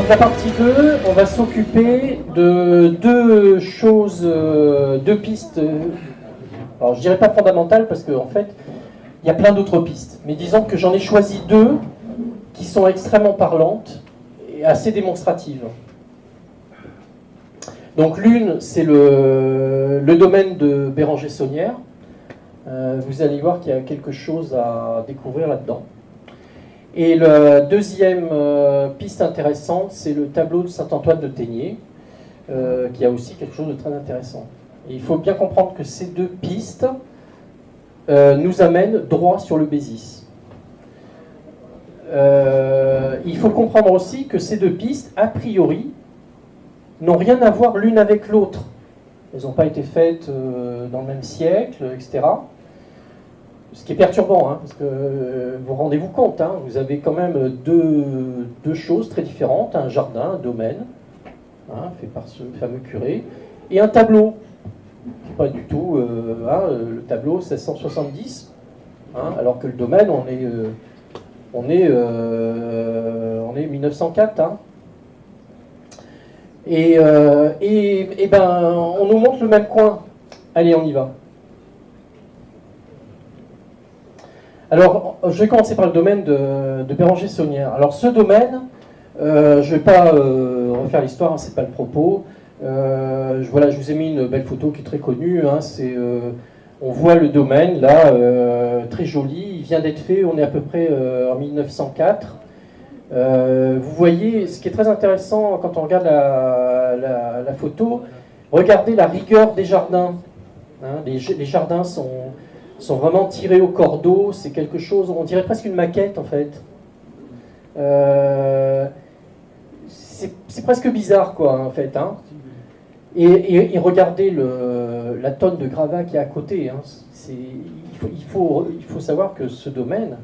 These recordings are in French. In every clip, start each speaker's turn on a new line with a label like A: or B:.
A: Donc la partie 2, on va s'occuper de deux choses, deux pistes. Alors je dirais pas fondamentales parce qu'en fait, il y a plein d'autres pistes. Mais disons que j'en ai choisi deux qui sont extrêmement parlantes et assez démonstratives. Donc l'une, c'est le domaine de Béranger-Saunière. Vous allez voir qu'il y a quelque chose à découvrir là-dedans. Et la deuxième piste intéressante, c'est le tableau de Saint-Antoine de Téniers, qui a aussi quelque chose de très intéressant. Et il faut bien comprendre que ces deux pistes nous amènent droit sur le Béziers. Il faut comprendre aussi que ces deux pistes, a priori, n'ont rien à voir l'une avec l'autre. Elles n'ont pas été faites dans le même siècle, etc. Ce qui est perturbant, hein, parce que vous rendez-vous compte, hein, vous avez quand même deux choses très différentes, un jardin, un domaine, hein, fait par ce fameux curé, et un tableau. Pas du tout, le tableau 1670, hein, alors que le domaine, on est 1904. Hein. Et ben, on nous montre le même coin. Allez, on y va. Alors, je vais commencer par le domaine de Béranger-Saunière. Alors, ce domaine, je ne vais pas refaire l'histoire, hein, c'est pas le propos. Voilà, je vous ai mis une belle photo qui est très connue. Hein, on voit le domaine, là, très joli. Il vient d'être fait, on est à peu près en 1904. Vous voyez, ce qui est très intéressant quand on regarde la photo, regardez la rigueur des jardins. Hein, les jardins sont vraiment tirés au cordeau, c'est quelque chose, on dirait presque une maquette en fait. C'est presque bizarre quoi en fait. Hein. Et regardez la tonne de gravats qui est à côté. Hein. Il faut savoir que ce domaine,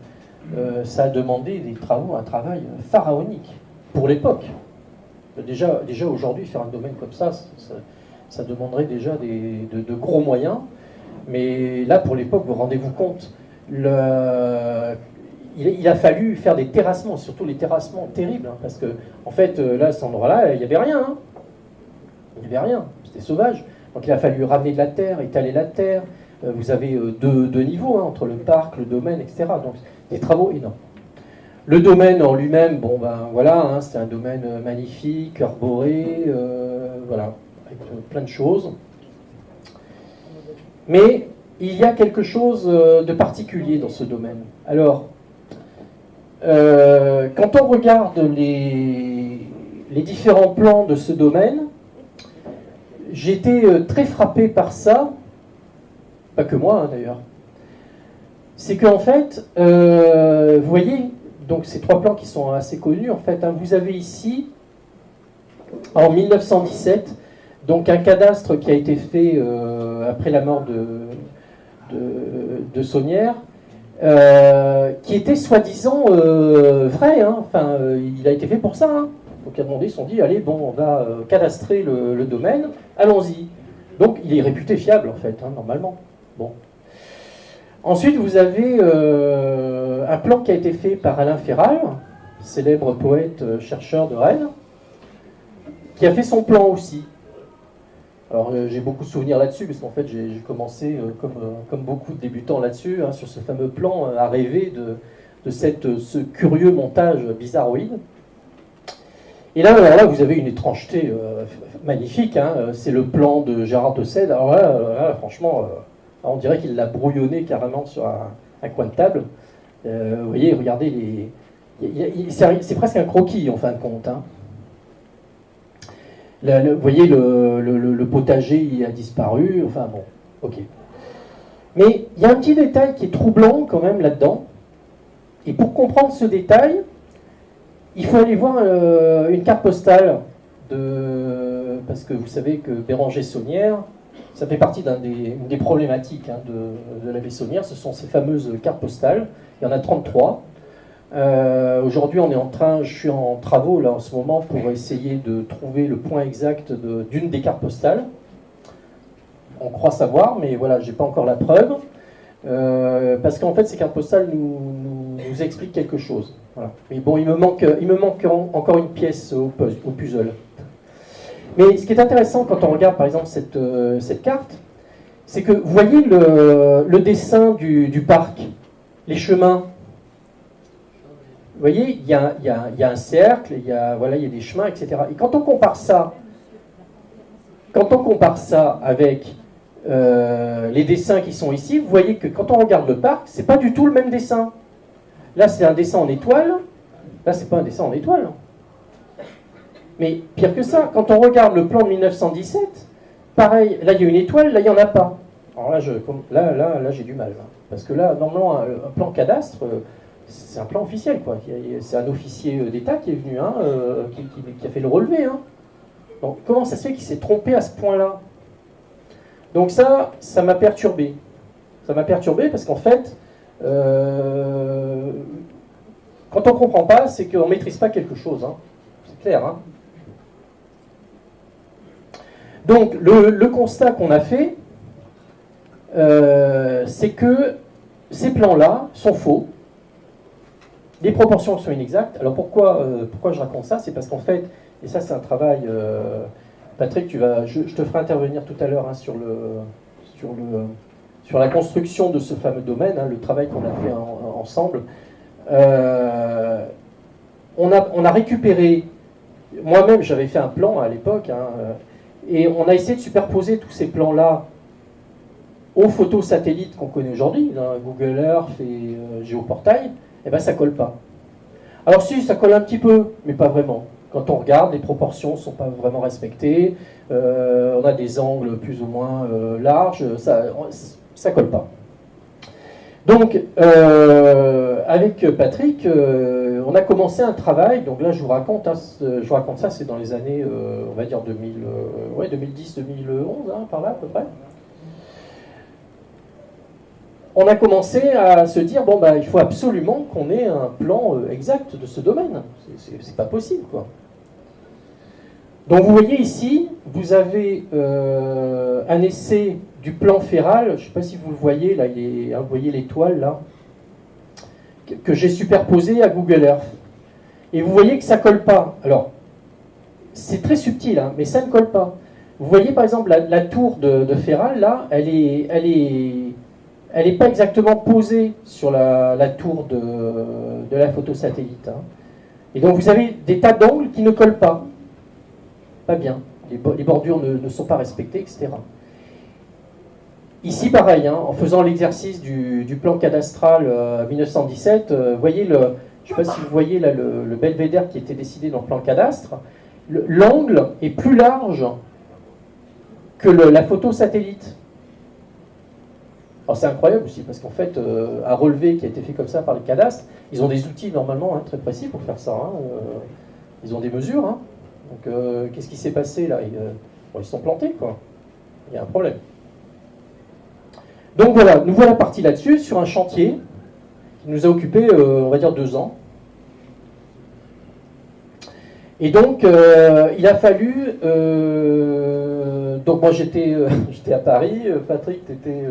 A: ça a demandé un travail pharaonique pour l'époque. Déjà aujourd'hui, faire un domaine comme ça demanderait déjà de gros moyens. Mais là, pour l'époque, vous rendez-vous compte, il a fallu faire des terrassements, surtout les terrassements terribles, hein, parce que, en fait, là, à cet endroit-là, il n'y avait rien. Hein. Il n'y avait rien, c'était sauvage. Donc il a fallu ramener de la terre, étaler la terre. Vous avez deux niveaux, hein, entre le parc, le domaine, etc. Donc des travaux énormes. Le domaine en lui-même, bon ben voilà, hein, c'est un domaine magnifique, arboré, voilà, avec plein de choses. Mais il y a quelque chose de particulier dans ce domaine. Alors, quand on regarde les différents plans de ce domaine, j'ai été très frappé par ça, pas que moi hein, d'ailleurs. C'est qu'en fait, vous voyez, donc ces trois plans qui sont assez connus, en fait, hein, vous avez ici, en 1917, donc un cadastre qui a été fait après la mort de Saunière, qui était soi-disant vrai, hein, enfin, il a été fait pour ça. Hein. Donc à un moment donné, ils se sont dit, allez, bon, on va cadastrer le domaine, allons-y. Donc il est réputé fiable, en fait, hein, normalement. Bon. Ensuite, vous avez un plan qui a été fait par Alain Féral, célèbre poète, chercheur de Rennes, qui a fait son plan aussi. Alors j'ai beaucoup de souvenirs là-dessus, parce qu'en fait j'ai commencé, comme beaucoup de débutants là-dessus, hein, sur ce fameux plan, à rêver de ce curieux montage bizarroïde. Et là, vous avez une étrangeté magnifique, hein, c'est le plan de Gérard de Sède. Alors là franchement, on dirait qu'il l'a brouillonné carrément sur un coin de table. Vous voyez, regardez, c'est presque un croquis en fin de compte. Hein. Vous voyez, le potager il a disparu, enfin bon, ok. Mais il y a un petit détail qui est troublant quand même là-dedans. Et pour comprendre ce détail, il faut aller voir une carte postale, parce que vous savez que Béranger-Saunière, ça fait partie d'une des problématiques hein, de la baie Saunière, ce sont ces fameuses cartes postales, il y en a 33. Aujourd'hui, je suis en travaux là en ce moment pour essayer de trouver le point exact d'une des cartes postales. On croit savoir, mais voilà, j'ai pas encore la preuve. parce qu'en fait, ces cartes postales nous expliquent quelque chose. Voilà. Mais bon, il me manque encore une pièce au puzzle. Mais ce qui est intéressant quand on regarde par exemple cette carte, c'est que vous voyez le dessin du parc, les chemins. Vous voyez, il y a un cercle, il y a des chemins, etc. Et quand on compare ça avec les dessins qui sont ici, vous voyez que quand on regarde le parc, c'est pas du tout le même dessin. Là, c'est un dessin en étoile. Là, c'est pas un dessin en étoile. Mais pire que ça, quand on regarde le plan de 1917, pareil, là, il y a une étoile, là, il n'y en a pas. Alors là, j'ai du mal. Hein, parce que là, normalement, un plan cadastre, c'est un plan officiel, quoi. C'est un officier d'État qui est venu, hein, qui a fait le relevé. Hein. Donc, comment ça se fait qu'il s'est trompé à ce point-là? Donc ça m'a perturbé. Ça m'a perturbé parce qu'en fait, quand on ne comprend pas, c'est qu'on ne maîtrise pas quelque chose. Hein. C'est clair. Hein. Donc, le constat qu'on a fait, c'est que ces plans-là sont faux. Les proportions sont inexactes. Alors pourquoi je raconte ça? C'est parce qu'en fait, et ça c'est un travail, Patrick, je te ferai intervenir tout à l'heure hein, sur la construction de ce fameux domaine, hein, le travail qu'on a fait ensemble. On a récupéré, moi-même j'avais fait un plan à l'époque, hein, et on a essayé de superposer tous ces plans-là aux photos satellites qu'on connaît aujourd'hui, hein, Google Earth et Géoportail. Eh bien, ça colle pas. Alors si, ça colle un petit peu, mais pas vraiment. Quand on regarde, les proportions ne sont pas vraiment respectées, on a des angles plus ou moins larges, ça colle pas. Donc, avec Patrick, on a commencé un travail, donc là je vous raconte ça, c'est dans les années, on va dire 2010-2011, hein, par là à peu près. On a commencé à se dire, bon, bah, il faut absolument qu'on ait un plan exact de ce domaine. C'est pas possible, quoi. Donc vous voyez ici, vous avez un essai du plan féral, je ne sais pas si vous le voyez, là, vous voyez l'étoile, là, que j'ai superposé à Google Earth. Et vous voyez que ça ne colle pas. Alors, c'est très subtil, hein, mais ça ne colle pas. Vous voyez, par exemple, la tour de Féral, là, elle n'est pas exactement posée sur la tour de la photo satellite. Hein. Et donc vous avez des tas d'angles qui ne collent pas. Pas bien. Les bordures ne sont pas respectées, etc. Ici, pareil, hein, en faisant l'exercice du plan cadastral 1917, voyez je ne sais pas si vous voyez là, le belvédère qui était décidé dans le plan cadastre, l'angle est plus large que la photo satellite. Alors c'est incroyable aussi, parce qu'en fait, un relevé qui a été fait comme ça par le cadastre, ils ont des outils normalement hein, très précis pour faire ça. Hein, ils ont des mesures. Hein. Donc qu'est-ce qui s'est passé là ils se sont plantés, quoi. Il y a un problème. Donc voilà, nous voilà partis là-dessus, sur un chantier qui nous a occupé, on va dire, 2 ans. Et donc, il a fallu... donc moi j'étais à Paris, Patrick était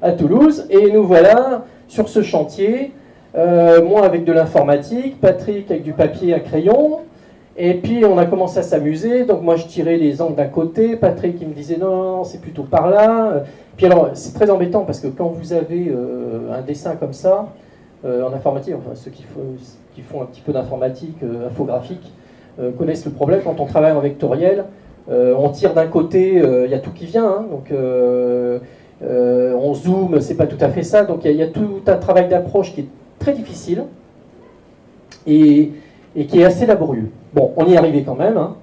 A: à Toulouse, et nous voilà sur ce chantier, moi avec de l'informatique, Patrick avec du papier à crayon, et puis on a commencé à s'amuser, donc moi je tirais les angles d'un côté, Patrick il me disait non, c'est plutôt par là. Puis alors c'est très embêtant parce que quand vous avez un dessin comme ça, en informatique, enfin ceux qui font un petit peu d'informatique infographique connaissent le problème quand on travaille en vectoriel, on tire d'un côté, il y a tout qui vient, hein, donc on zoome, c'est pas tout à fait ça, donc il y a tout un travail d'approche qui est très difficile et qui est assez laborieux. Bon, on y est arrivé quand même. Hein.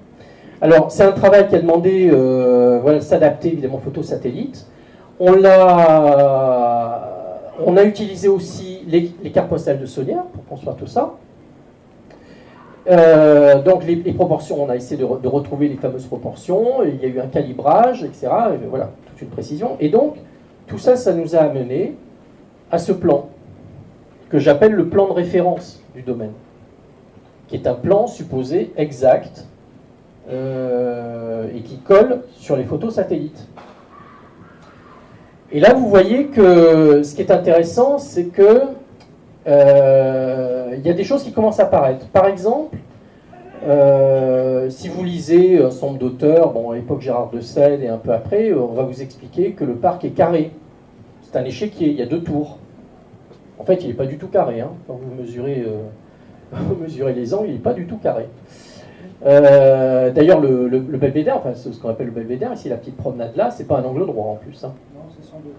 A: Alors, c'est un travail qui a demandé de s'adapter évidemment aux photos satellites. On a utilisé aussi les cartes postales de Saunière pour construire tout ça. Donc, les proportions, on a essayé de retrouver les fameuses proportions. Il y a eu un calibrage, etc. Et voilà, toute une précision. Et donc, tout ça, ça nous a amené à ce plan que j'appelle le plan de référence du domaine, qui est un plan supposé exact et qui colle sur les photos satellites. Et là, vous voyez que ce qui est intéressant, c'est que il y a des choses qui commencent à apparaître. Par exemple, si vous lisez un certain nombre d'auteurs, bon, à l'époque Gérard de Sède et un peu après, on va vous expliquer que le parc est carré. C'est un échiquier, il y a 2 tours. En fait, il n'est pas du tout carré. Hein. Quand vous mesurez, vous mesurez les angles, il n'est pas du tout carré. D'ailleurs, le belvédère, enfin ce qu'on appelle le belvédère, ici la petite promenade là, c'est pas un angle droit en plus. Hein.
B: Non, c'est 100 degrés.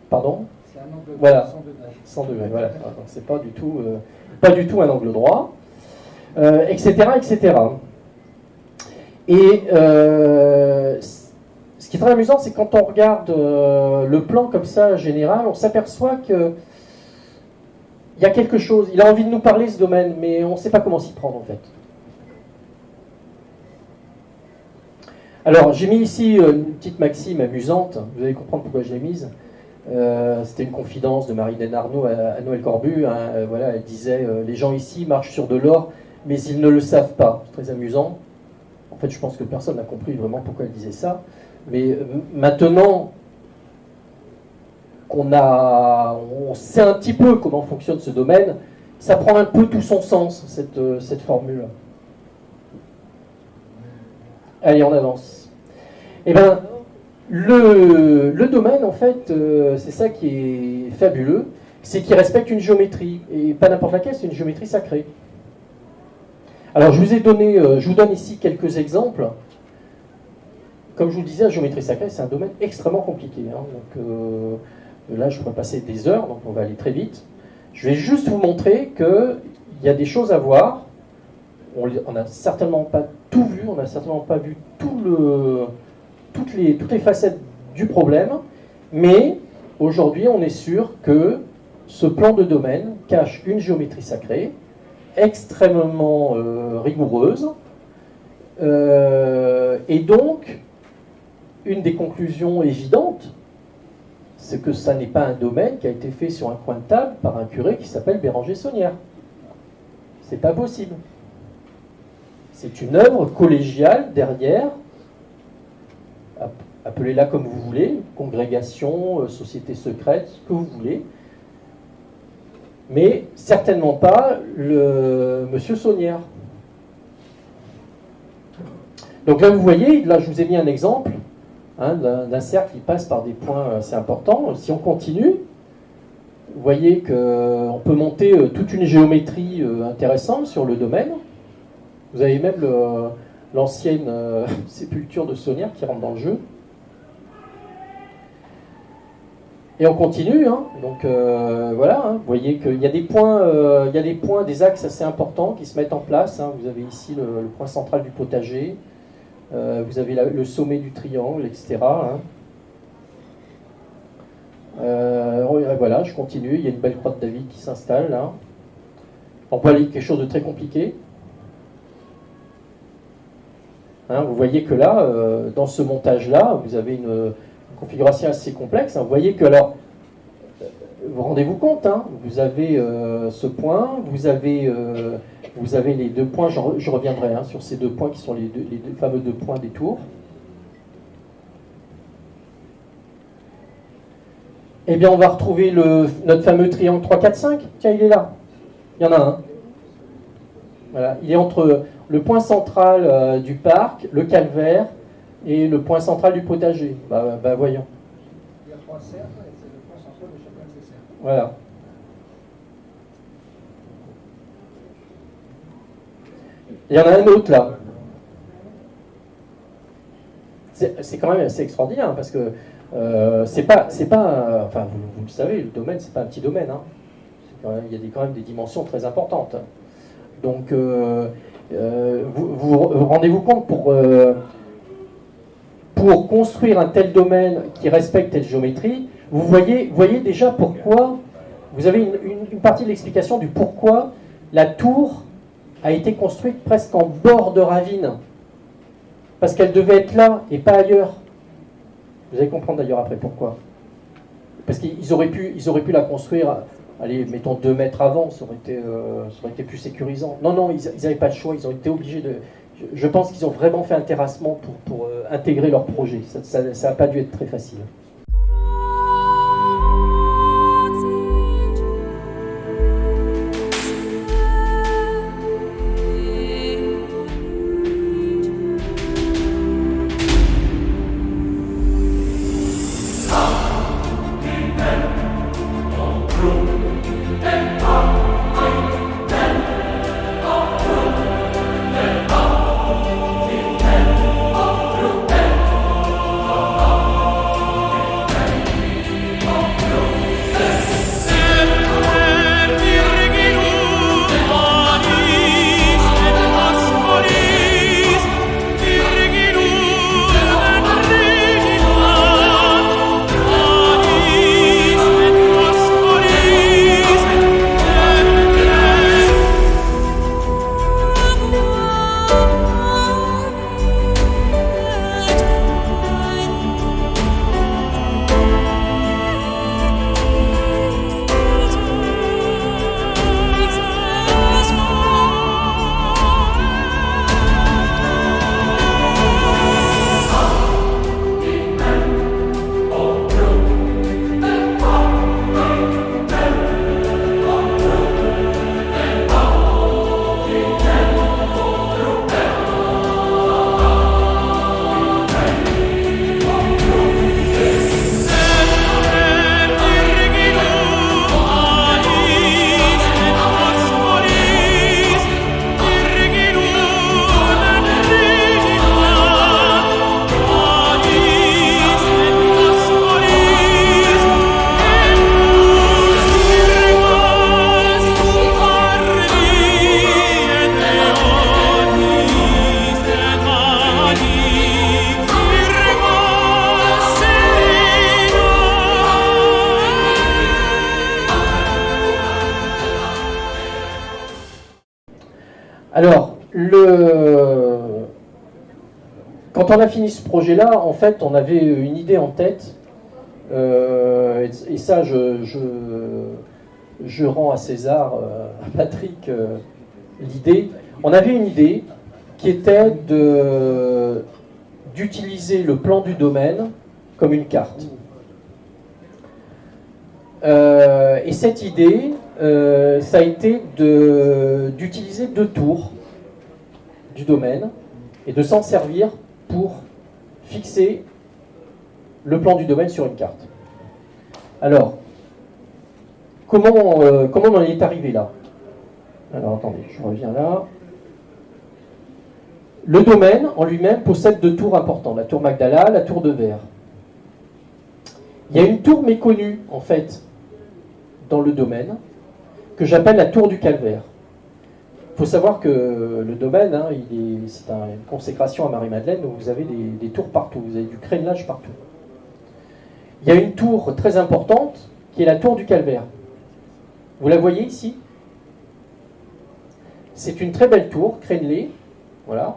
A: Pardon ?
B: C'est un angle droit,
A: voilà.
B: 100 degrés.
A: 100 degrés, voilà. C'est pas du tout un angle droit, etc., etc. Et ce qui est très amusant, c'est quand on regarde le plan comme ça général, on s'aperçoit que il y a quelque chose. Il a envie de nous parler ce domaine, mais on ne sait pas comment s'y prendre en fait. Alors, j'ai mis ici une petite maxime amusante, vous allez comprendre pourquoi je l'ai mise. C'était une confidence de Marie-Hélène Arnaud à Noël Corbu. Hein, voilà, elle disait les gens ici marchent sur de l'or, mais ils ne le savent pas. C'est très amusant. En fait, je pense que personne n'a compris vraiment pourquoi elle disait ça. Mais maintenant qu'on on sait un petit peu comment fonctionne ce domaine, ça prend un peu tout son sens, cette formule. Allez, on avance. Eh bien, le domaine, en fait, c'est ça qui est fabuleux, c'est qu'il respecte une géométrie, et pas n'importe laquelle, c'est une géométrie sacrée. Alors, je vous donne ici quelques exemples. Comme je vous le disais, la géométrie sacrée, c'est un domaine extrêmement compliqué. Hein, donc, là, je pourrais passer des heures, donc on va aller très vite. Je vais juste vous montrer qu'il y a des choses à voir. On n'a certainement pas tout vu, on n'a certainement pas vu toutes les facettes du problème, mais aujourd'hui on est sûr que ce plan de domaine cache une géométrie sacrée extrêmement rigoureuse, et donc une des conclusions évidentes, c'est que ça n'est pas un domaine qui a été fait sur un coin de table par un curé qui s'appelle Béranger Saunière. C'est pas possible. C'est une œuvre collégiale derrière, appelez-la comme vous voulez, congrégation, société secrète, ce que vous voulez, mais certainement pas le monsieur Saunière. Donc là, vous voyez, là je vous ai mis un exemple hein, d'un cercle qui passe par des points assez importants. Si on continue, vous voyez qu'on peut monter toute une géométrie intéressante sur le domaine. Vous avez même l'ancienne sépulture de Saunière qui rentre dans le jeu. Et on continue, hein. Donc voilà, hein. Vous voyez qu'il y a des points, des axes assez importants qui se mettent en place. Hein. Vous avez ici le point central du potager, vous avez le sommet du triangle, etc. Hein. Voilà, je continue, il y a une belle croix de David qui s'installe là. On peut aller quelque chose de très compliqué. Hein, vous voyez que là, dans ce montage-là, vous avez une configuration assez complexe. Hein. Vous voyez que, alors, vous rendez-vous compte, hein, vous avez ce point, vous avez les 2 points, je reviendrai hein, sur ces 2 points qui sont les fameux 2 points des tours. Eh bien, on va retrouver notre fameux triangle 3, 4, 5. Tiens, il est là. Il y en a un. Voilà, il est entre le point central du parc, le calvaire, et le point central du potager. Voyons.
B: Il y a 3 cercles, et c'est le point central de chacun de ces cercles.
A: Voilà. Il y en a un autre là. C'est quand même assez extraordinaire, parce que c'est pas enfin, vous le savez, le domaine, c'est pas un petit domaine. Hein. Il y a quand même des dimensions très importantes. Donc, vous rendez-vous compte, pour construire un tel domaine qui respecte telle géométrie, vous voyez déjà pourquoi, vous avez une partie de l'explication du pourquoi la tour a été construite presque en bord de ravine. Parce qu'elle devait être là et pas ailleurs. Vous allez comprendre d'ailleurs après pourquoi. Parce qu'ils auraient pu la construire, allez, mettons 2 mètres avant, ça aurait été plus sécurisant. Non, ils n'avaient pas le choix, ils ont été obligés de... Je pense qu'ils ont vraiment fait un terrassement pour intégrer leur projet. Ça n'a pas dû être très facile. Alors, quand on a fini ce projet-là, en fait, on avait une idée en tête, et ça, je rends à César, à Patrick, l'idée. On avait une idée qui était d'utiliser le plan du domaine comme une carte. Et cette idée, ça a été d'utiliser 2 tours du domaine et de s'en servir pour fixer le plan du domaine sur une carte. Alors, comment on en est arrivé là? Alors attendez, je reviens là. Le domaine en lui-même possède 2 tours importants, la tour Magdala, la tour de Verre. Il y a une tour méconnue, en fait, dans le domaine, que j'appelle la tour du Calvaire. Il faut savoir que le domaine, hein, c'est une consécration à Marie-Madeleine, donc vous avez des tours partout, vous avez du crénelage partout. Il y a une tour très importante, qui est la tour du Calvaire. Vous la voyez ici? C'est une très belle tour, crénelée, voilà.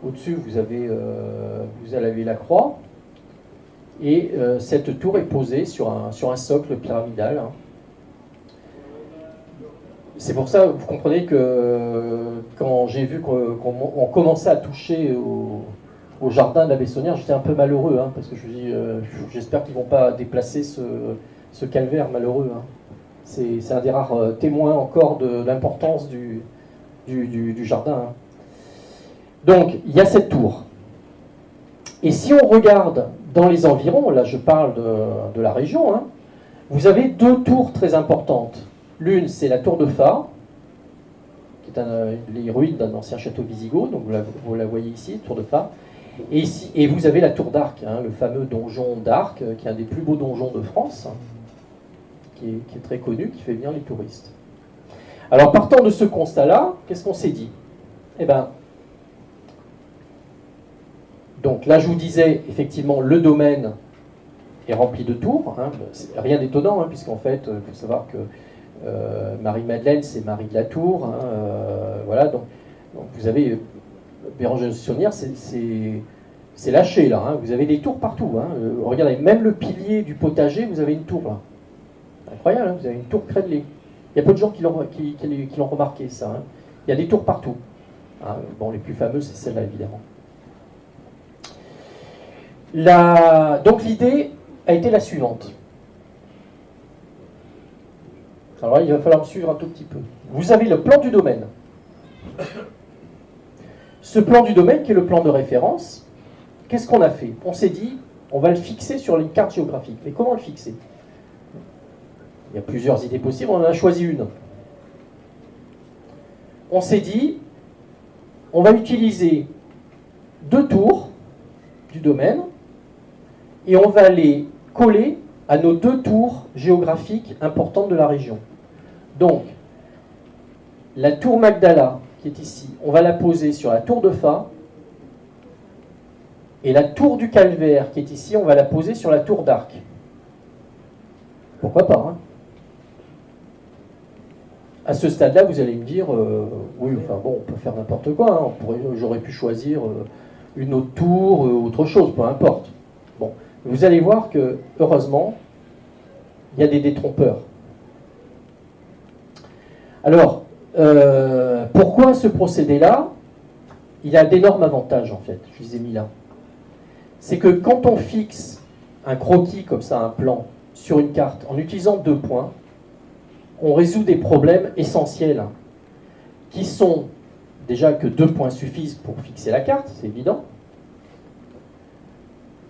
A: Au-dessus, vous avez la croix. Et cette tour est posée sur un socle pyramidal. Hein. C'est pour ça, vous comprenez que quand j'ai vu qu'on commençait à toucher au jardin de la Bessonnière, j'étais un peu malheureux, hein, parce que je me dis, j'espère qu'ils ne vont pas déplacer ce calvaire malheureux. Hein. C'est un des rares témoins encore de l'importance du jardin. Hein. Donc, il y a cette tour. Et si on regarde dans les environs, là je parle de la région, hein, vous avez 2 tours très importantes. L'une, c'est la tour de Fa, qui est les ruines d'un ancien château wisigoth, donc vous la voyez ici, tour de Fa. Et vous avez la tour d'Arc, hein, le fameux donjon d'Arc, qui est un des plus beaux donjons de France, hein, qui est très connu, qui fait venir les touristes. Alors partant de ce constat-là, qu'est-ce qu'on s'est dit? Eh bien, donc là je vous disais, effectivement, le domaine est rempli de tours, hein, c'est rien d'étonnant, hein, puisqu'en fait, il faut savoir que Marie-Madeleine, c'est Marie de la Tour, hein, voilà, donc vous avez Bérengère de Saunière, c'est lâché là, hein, vous avez des tours partout, hein, regardez, même le pilier du potager, vous avez une tour là, incroyable, hein, vous avez une tour crénelée. Il y a peu de gens qui l'ont remarqué ça, hein. Il y a des tours partout, hein. Bon, les plus fameuses, c'est celle-là évidemment. Donc l'idée a été la suivante. Alors là, il va falloir me suivre un tout petit peu. Vous avez le plan du domaine. Ce plan du domaine, qui est le plan de référence, qu'est-ce qu'on a fait? On s'est dit, on va le fixer sur une carte géographique. Mais comment le fixer? Il y a plusieurs idées possibles, on en a choisi une. On s'est dit, on va utiliser 2 tours du domaine, et on va les coller à nos 2 tours géographiques importantes de la région. Donc, la tour Magdala, qui est ici, on va la poser sur la tour de Fa, et la tour du Calvaire, qui est ici, on va la poser sur la tour d'Arc. Pourquoi pas, hein? À ce stade-là, vous allez me dire, oui, enfin bon, on peut faire n'importe quoi, hein, j'aurais pu choisir une autre tour, autre chose, peu importe. Bon, vous allez voir que, heureusement, il y a des détrompeurs. Alors, pourquoi ce procédé-là? Il a d'énormes avantages, en fait, je les ai mis là. C'est que quand on fixe un croquis comme ça, un plan, sur une carte, en utilisant 2 points, on résout des problèmes essentiels, hein, qui sont déjà que 2 points suffisent pour fixer la carte, c'est évident.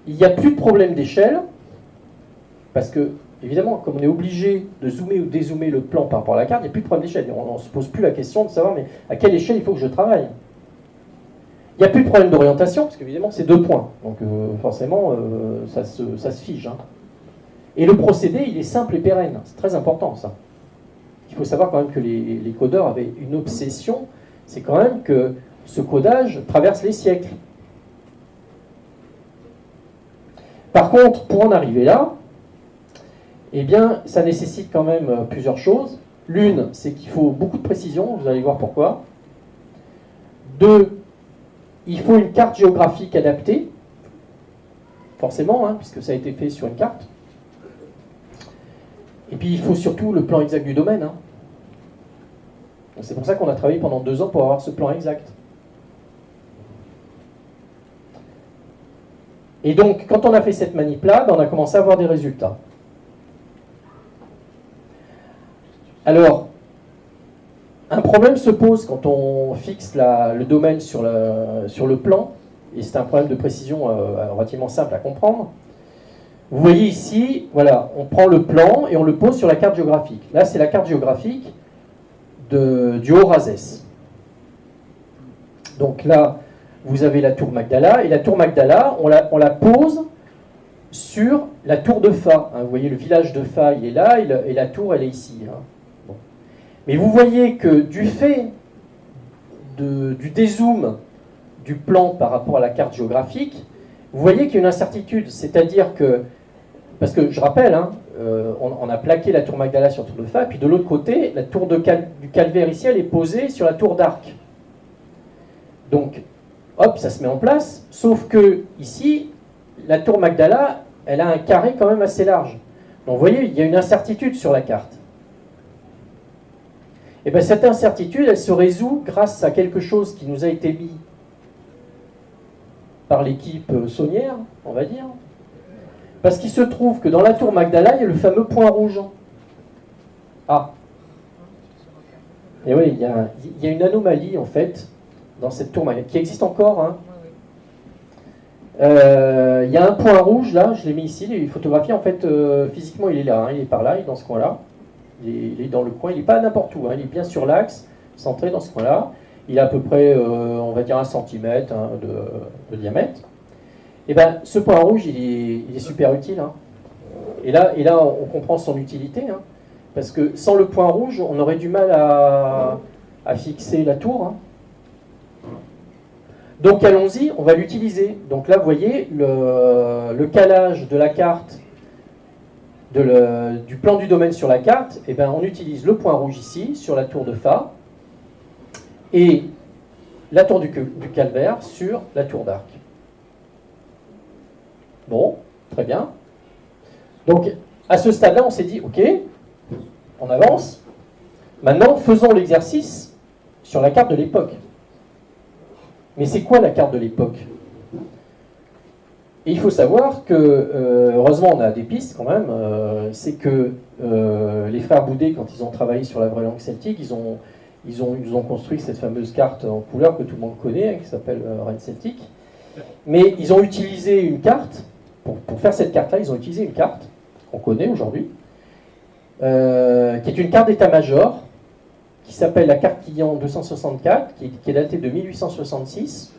A: Il n'y a plus de problème d'échelle, parce que, évidemment, comme on est obligé de zoomer ou dézoomer le plan par rapport à la carte, il n'y a plus de problème d'échelle. On ne se pose plus la question de savoir mais à quelle échelle il faut que je travaille. Il n'y a plus de problème d'orientation, parce qu'évidemment, c'est 2 points. Donc, forcément, ça se fige. Hein. Et le procédé, il est simple et pérenne. C'est très important, ça. Il faut savoir quand même que les codeurs avaient une obsession, c'est quand même que ce codage traverse les siècles. Par contre, pour en arriver là, eh bien, ça nécessite quand même plusieurs choses. L'une, c'est qu'il faut beaucoup de précision, vous allez voir pourquoi. 2, il faut une carte géographique adaptée, forcément, hein, puisque ça a été fait sur une carte. Et puis il faut surtout le plan exact du domaine. Hein. C'est pour ça qu'on a travaillé pendant 2 ans pour avoir ce plan exact. Et donc, quand on a fait cette manip-là, on a commencé à avoir des résultats. Alors, un problème se pose quand on fixe le domaine sur le plan, et c'est un problème de précision relativement simple à comprendre. Vous voyez ici, voilà, on prend le plan et on le pose sur la carte géographique. Là, c'est la carte géographique du Haut-Razès. Donc là, vous avez la tour Magdala, et la tour Magdala, on la pose sur la tour de Fa. Hein, vous voyez, le village de Fa, il est là, et la tour, elle est ici. Hein. Bon. Mais vous voyez que du fait du dézoom du plan par rapport à la carte géographique, vous voyez qu'il y a une incertitude. C'est-à-dire que, parce que je rappelle, hein, on a plaqué la tour Magdala sur la tour de Fa, puis de l'autre côté, la tour du calvaire ici, elle est posée sur la tour d'Arc. Donc, hop, ça se met en place, sauf que ici, la tour Magdala, elle a un carré quand même assez large. Donc vous voyez, il y a une incertitude sur la carte. Et bien cette incertitude, elle se résout grâce à quelque chose qui nous a été mis par l'équipe saunière, on va dire. Parce qu'il se trouve que dans la tour Magdala, il y a le fameux point rouge. Ah. Et oui, il y a une anomalie, en fait, dans cette tour Magdala, qui existe encore. Hein. Il y a un point rouge, là, je l'ai mis ici, les photographies, en fait, physiquement, il est là, hein, il est par là, il est dans ce coin-là. Il est dans le coin, il n'est pas n'importe où, hein, il est bien sur l'axe, centré dans ce coin-là. Il a à peu près, on va dire, 1 centimètre hein, de diamètre. Et bien, ce point rouge, il est super utile. Hein. Et là, on comprend son utilité. Hein, parce que sans le point rouge, on aurait du mal à fixer la tour. Hein. Donc, allons-y, on va l'utiliser. Donc là, vous voyez, le calage de la carte, du plan du domaine sur la carte, et ben, on utilise le point rouge ici, sur la tour de Fa, et la tour du calvaire sur la tour d'Arc. Bon, très bien. Donc, à ce stade-là, on s'est dit, ok, on avance. Maintenant, faisons l'exercice sur la carte de l'époque. Mais c'est quoi la carte de l'époque? Et il faut savoir que, heureusement, on a des pistes quand même. C'est que les frères Boudet, quand ils ont travaillé sur la vraie langue celtique, ils nous ont construit cette fameuse carte en couleur que tout le monde connaît, hein, qui s'appelle Reine Celtique. Mais ils ont utilisé une carte. Pour faire cette carte-là, ils ont utilisé une carte qu'on connaît aujourd'hui, qui est une carte d'état-major, qui s'appelle la carte client 264, qui est datée de 1866,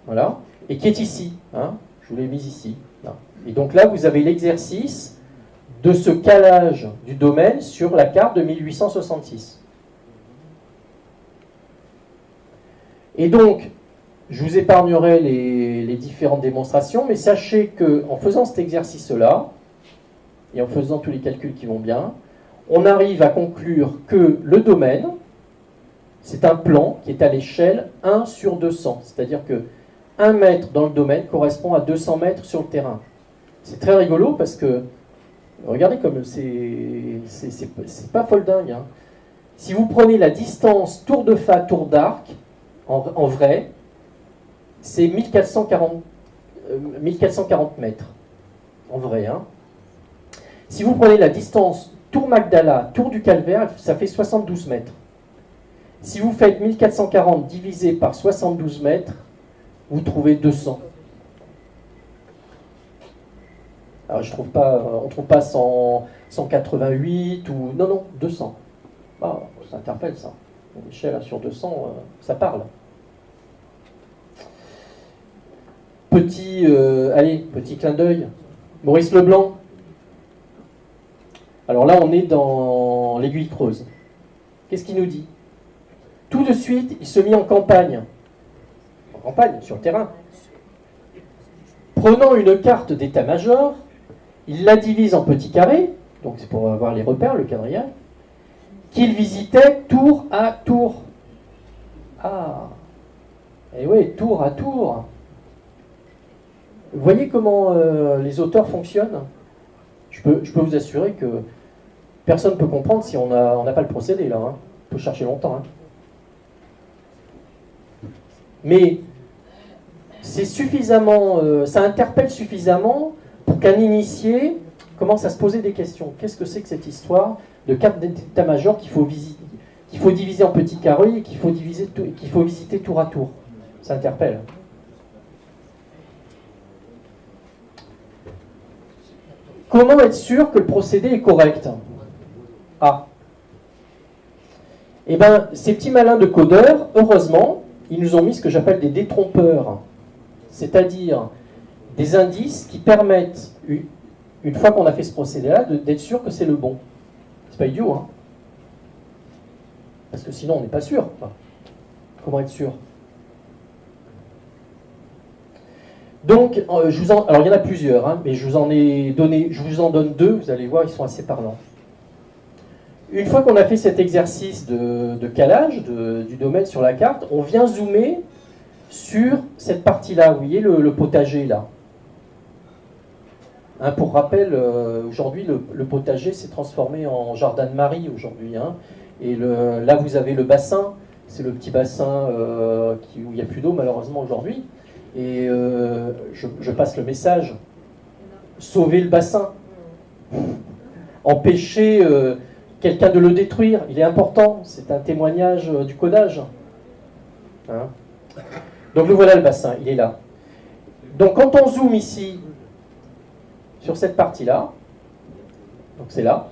A: voilà, et qui est ici. Hein, je vous l'ai mise ici. Là. Et donc là, vous avez l'exercice de ce calage du domaine sur la carte de 1866. Et donc, je vous épargnerai les différentes démonstrations, mais sachez qu'en faisant cet exercice-là, et en faisant tous les calculs qui vont bien, on arrive à conclure que le domaine, c'est un plan qui est à l'échelle 1 sur 200. C'est-à-dire que 1 mètre dans le domaine correspond à 200 mètres sur le terrain. C'est très rigolo parce que, regardez comme c'est pas folle dingue. Hein. Si vous prenez la distance tour de Fa, tour d'Arc, en vrai, c'est 1440 mètres, en vrai. Hein. Si vous prenez la distance tour Magdala, tour du calvaire, ça fait 72 mètres. Si vous faites 1440 divisé par 72 mètres, vous trouvez 200. Alors, on ne trouve pas 188 ou... Non, 200. Ah, ça interpelle, ça. Une échelle sur 200, ça parle. Petit clin d'œil. Maurice Leblanc. Alors là, on est dans l'Aiguille Creuse. Qu'est-ce qu'il nous dit? Tout de suite, il se mit en campagne. En campagne, sur le terrain. Prenant une carte d'état-major, il la divise en petits carrés, donc c'est pour avoir les repères, le quadrillage, qu'il visitait tour à tour. Ah, et oui, tour à tour. Vous voyez comment les auteurs fonctionnent? Je peux vous assurer que personne ne peut comprendre si on n'a pas le procédé là. Hein. On peut chercher longtemps. Hein. Mais c'est suffisamment, ça interpelle suffisamment pour qu'un initié commence à se poser des questions. Qu'est-ce que c'est que cette histoire de carte d'état-major qu'il faut diviser en petits carrés et qu'il faut visiter tour à tour? Ça interpelle. Comment être sûr que le procédé est correct? Ah. Eh bien, ces petits malins de codeurs, heureusement, ils nous ont mis ce que j'appelle des détrompeurs. C'est-à-dire des indices qui permettent, une fois qu'on a fait ce procédé-là, d'être sûr que c'est le bon. C'est pas idiot, hein? Parce que sinon, on n'est pas sûr. Enfin, comment être sûr? Donc, alors il y en a plusieurs, hein, mais je vous en donne deux, vous allez voir, ils sont assez parlants. Une fois qu'on a fait cet exercice de calage du domaine sur la carte, on vient zoomer sur cette partie-là, vous voyez le potager là. Hein, pour rappel, aujourd'hui le potager s'est transformé en jardin de Marie aujourd'hui. Hein, et là vous avez le bassin, c'est le petit bassin où il n'y a plus d'eau malheureusement aujourd'hui. Et je passe le message, sauver le bassin, empêcher quelqu'un de le détruire, il est important, c'est un témoignage du codage. Hein. Donc le voilà le bassin, il est là. Donc quand on zoome ici, sur cette partie-là, donc c'est là,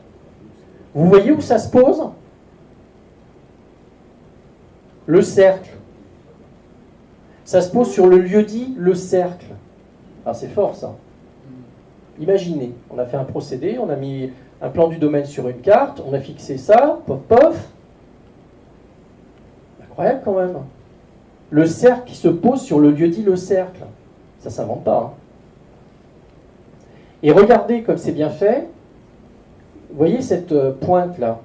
A: vous voyez où ça se pose? Le cercle. Ça se pose sur le lieu-dit, le cercle. Ah, c'est fort ça. Imaginez, on a fait un procédé, on a mis un plan du domaine sur une carte, on a fixé ça, pof pof. Incroyable quand même. Le cercle qui se pose sur le lieu-dit, le cercle. Ça ne s'invente pas. Hein. Et regardez comme c'est bien fait. Vous voyez cette pointe là?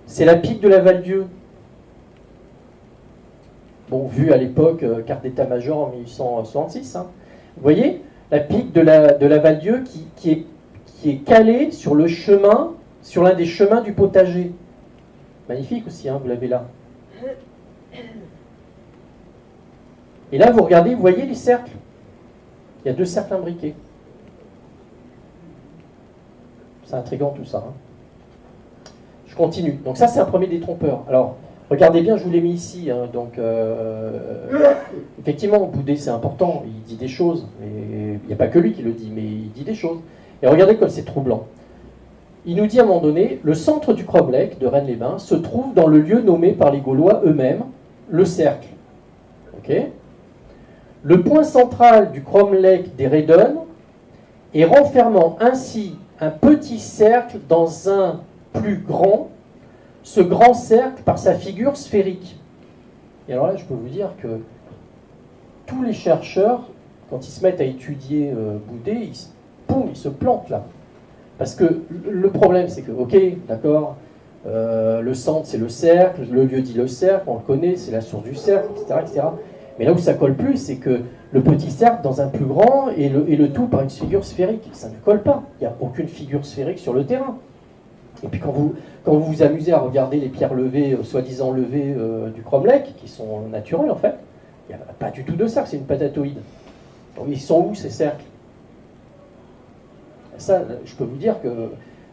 A: C'est la pique de la Val-Dieu. Bon, vu à l'époque, carte d'état-major en 1866. Hein. Vous voyez, la pique de la Val-Dieu qui est calée sur le chemin, sur l'un des chemins du potager. Magnifique aussi, hein, vous l'avez là. Et là, vous regardez, vous voyez les cercles. Il y a 2 cercles imbriqués. C'est intriguant tout ça. Hein. Je continue. Donc ça, c'est un premier détrompeur. Alors, regardez bien, je vous l'ai mis ici. Hein, donc, effectivement, Boudet, c'est important. Il dit des choses. Mais il n'y a pas que lui qui le dit, mais il dit des choses. Et regardez comme c'est troublant. Il nous dit à un moment donné, le centre du cromlech de Rennes-les-Bains se trouve dans le lieu nommé par les Gaulois eux-mêmes, le cercle. Okay. Le point central du cromlech des Redon est renfermant ainsi un petit cercle dans un plus grand, ce grand cercle par sa figure sphérique. Et alors là, je peux vous dire que tous les chercheurs, quand ils se mettent à étudier Boudet, ils se plantent là. Parce que le problème, c'est que, ok, d'accord, le centre, c'est le cercle, le lieu dit le cercle, on le connaît, c'est la source du cercle, etc., etc. Mais là où ça colle plus, c'est que le petit cercle dans un plus grand et le tout par une figure sphérique. Ça ne colle pas. Il n'y a aucune figure sphérique sur le terrain. Et puis quand vous vous amusez à regarder les pierres levées, soi-disant levées du cromlech, qui sont naturelles en fait, il n'y a pas du tout de cercle, c'est une patatoïde. Donc, ils sont où ces cercles? Ça, je peux vous dire que,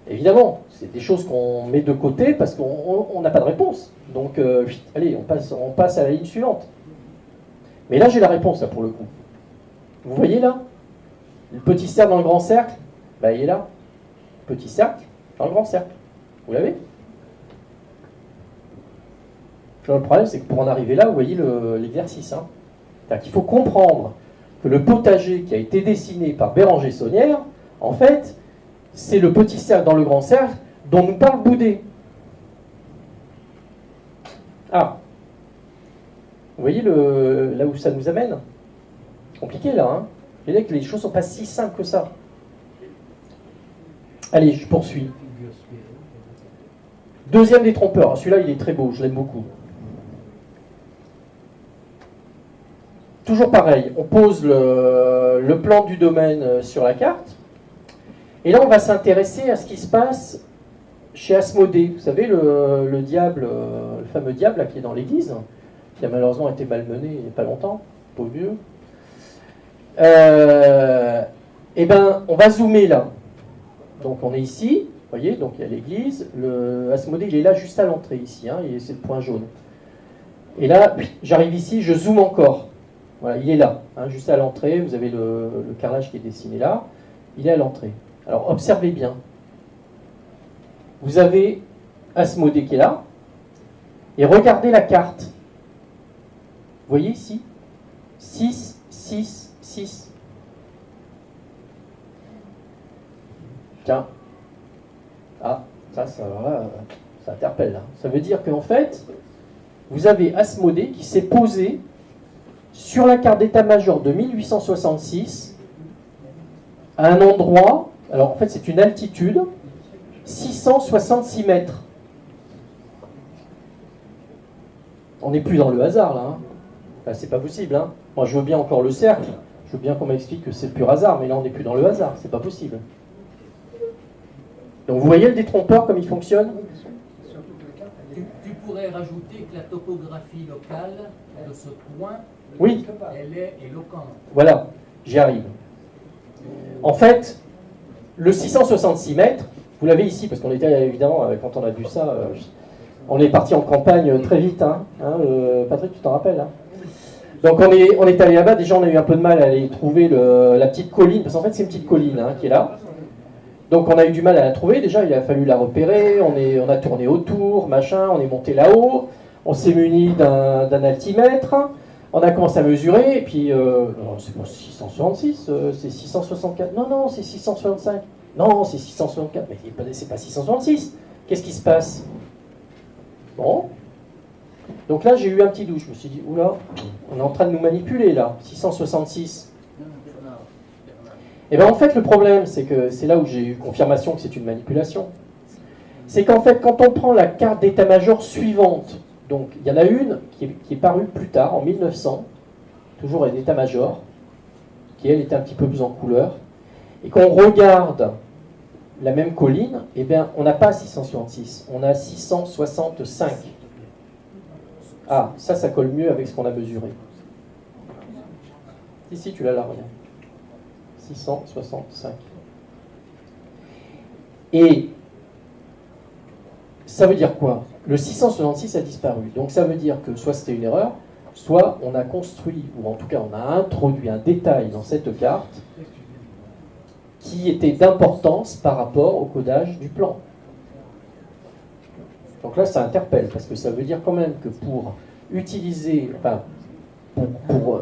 A: évidemment, c'est des choses qu'on met de côté parce qu'on n'a pas de réponse. Donc, allez, on passe à la ligne suivante. Mais là, j'ai la réponse, là, pour le coup. Vous voyez, là? Le petit cercle dans le grand cercle, bah, il est là. Petit cercle dans le grand cercle. Vous l'avez? Le problème, c'est que pour en arriver là, vous voyez l'exercice. Hein. C'est-à-dire qu'il faut comprendre que le potager qui a été dessiné par Béranger Saunière, en fait, c'est le petit cercle dans le grand cercle dont nous parle Boudet. Ah, vous voyez là où ça nous amène? Compliqué là, hein? Vous voyez que les choses ne sont pas si simples que ça. Allez, je poursuis. Deuxième détrompeur, celui-là il est très beau, je l'aime beaucoup. toujours pareil, on pose le plan du domaine sur la carte. Et là, on va s'intéresser à ce qui se passe chez Asmodée. Vous savez, le diable, le fameux diable là, qui est dans l'église, qui a malheureusement été malmené il n'y a pas longtemps, pauvre vieux. Eh ben, on va zoomer là. Donc on est ici, vous voyez, donc il y a l'église. Asmodée, il est là juste à l'entrée ici, hein, et c'est le point jaune. Et là, j'arrive ici, je zoome encore. Voilà, il est là, hein, juste à l'entrée. Vous avez le carrelage qui est dessiné là. Il est à l'entrée. Alors observez bien. Vous avez Asmodée qui est là. Et regardez la carte. Vous voyez ici 6, 6, 6. Tiens. Ah, ça interpelle là. Ça veut dire qu'en fait, vous avez Asmodée qui s'est posé sur la carte d'état-major de 1866 à un endroit, alors en fait c'est une altitude, 666 mètres. On n'est plus dans le hasard là. Hein. Là c'est pas possible. Hein. Moi je veux bien encore le cercle, je veux bien qu'on m'explique que c'est le pur hasard, mais là on n'est plus dans le hasard, c'est pas possible. Donc vous voyez le détrompeur comme il fonctionne ?
C: Tu pourrais rajouter que la topographie locale de ce point,
A: oui,
C: elle est éloquente.
A: Voilà, j'y arrive. En fait, le 666 mètres, vous l'avez ici, parce qu'on était évidemment, quand on a vu ça, on est parti en campagne très vite. Hein, Patrick, tu t'en rappelles hein. Donc on est allé là-bas, déjà on a eu un peu de mal à aller trouver la petite colline, parce qu'en fait c'est une petite colline hein, qui est là. Donc on a eu du mal à la trouver, déjà il a fallu la repérer, on a tourné autour, machin, on est monté là-haut, on s'est muni d'un altimètre, on a commencé à mesurer, et puis c'est pas 666, c'est 664, non c'est 665, non c'est 664, mais c'est pas 666, qu'est-ce qui se passe? Bon, donc là j'ai eu un petit doute, je me suis dit, oula, on est en train de nous manipuler là, 666. Et bien en fait le problème, c'est que c'est là où j'ai eu confirmation que c'est une manipulation. C'est qu'en fait quand on prend la carte d'état-major suivante, donc il y en a une qui est parue plus tard, en 1900, toujours un état-major, qui elle était un petit peu plus en couleur, et qu'on regarde la même colline, et bien on n'a pas 666, on a 665. Ah, ça colle mieux avec ce qu'on a mesuré. Si, tu l'as là, regarde. 665. Et ça veut dire quoi? Le 666 a disparu. Donc ça veut dire que soit c'était une erreur, soit on a construit, ou en tout cas on a introduit un détail dans cette carte qui était d'importance par rapport au codage du plan. Donc là ça interpelle, parce que ça veut dire quand même que pour utiliser, pour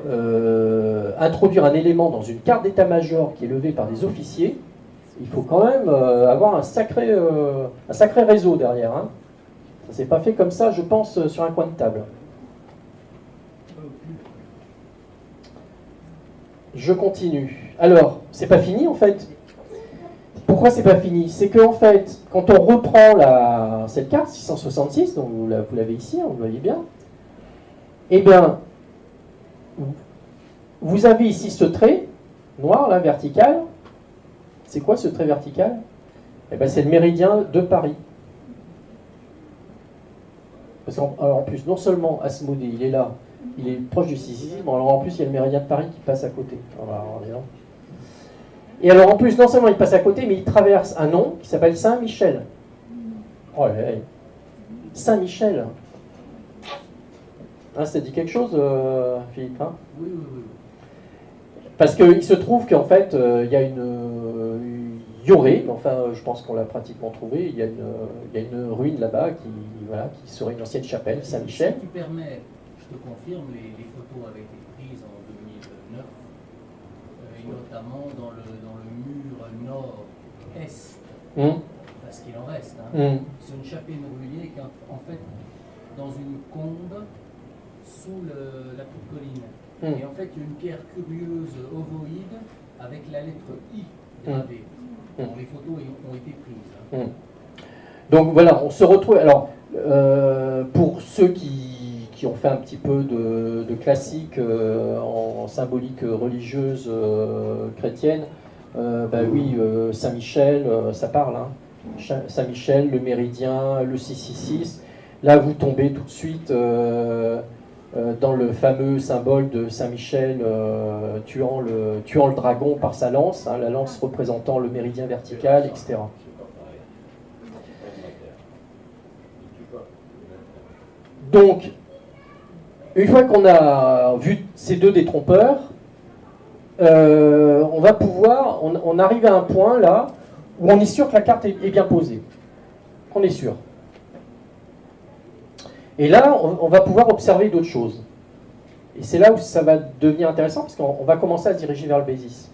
A: introduire un élément dans une carte d'état-major qui est levée par des officiers, il faut quand même avoir un sacré réseau derrière. Hein. Ça ne s'est pas fait comme ça, je pense, sur un coin de table. Je continue. Alors, c'est pas fini en fait. Pourquoi c'est pas fini? C'est qu'en fait, quand on reprend cette carte 666, donc vous l'avez ici, hein, vous le voyez bien, eh bien, vous avez ici ce trait noir, là, vertical. C'est quoi ce trait vertical? Eh bien, c'est le méridien de Paris. Parce qu'en plus, non seulement Asmodée, il est là, il est proche du sixième, alors en plus, il y a le méridien de Paris qui passe à côté. Et alors en plus, non seulement il passe à côté, mais il traverse un nom qui s'appelle Saint-Michel. Oh là là, Saint-Michel. Hein, ça dit quelque chose, Philippe hein?
C: Oui.
A: Parce qu'il se trouve qu'en fait, il y aurait, mais enfin, je pense qu'on l'a pratiquement trouvé, il y a une ruine là-bas qui serait une ancienne chapelle, Saint-Michel.
C: Si tu permets, je te confirme, les photos avaient été prises en 2009, et notamment dans le mur nord-est, parce qu'il en reste. Hein. C'est une chapelle brûlée qui est en fait dans une combe sous la petite colline. Et en fait, il y a une pierre curieuse ovoïde avec la lettre I gravée. Bon, les photos ont été prises. Hein.
A: Donc voilà, on se retrouve. Alors, pour ceux qui qui ont fait un petit peu de classique en symbolique religieuse chrétienne, oui, Saint-Michel, ça parle. Hein. Saint-Michel, le méridien, le 666. Là, vous tombez tout de suite dans le fameux symbole de Saint-Michel tuant le dragon par sa lance, hein, la lance représentant le méridien vertical, etc. Donc, une fois qu'on a vu ces deux détrompeurs, on va pouvoir, on arrive à un point là où on est sûr que la carte est bien posée. On est sûr. Et là, on va pouvoir observer d'autres choses. Et c'est là où ça va devenir intéressant, parce qu'on va commencer à se diriger vers le Béziers.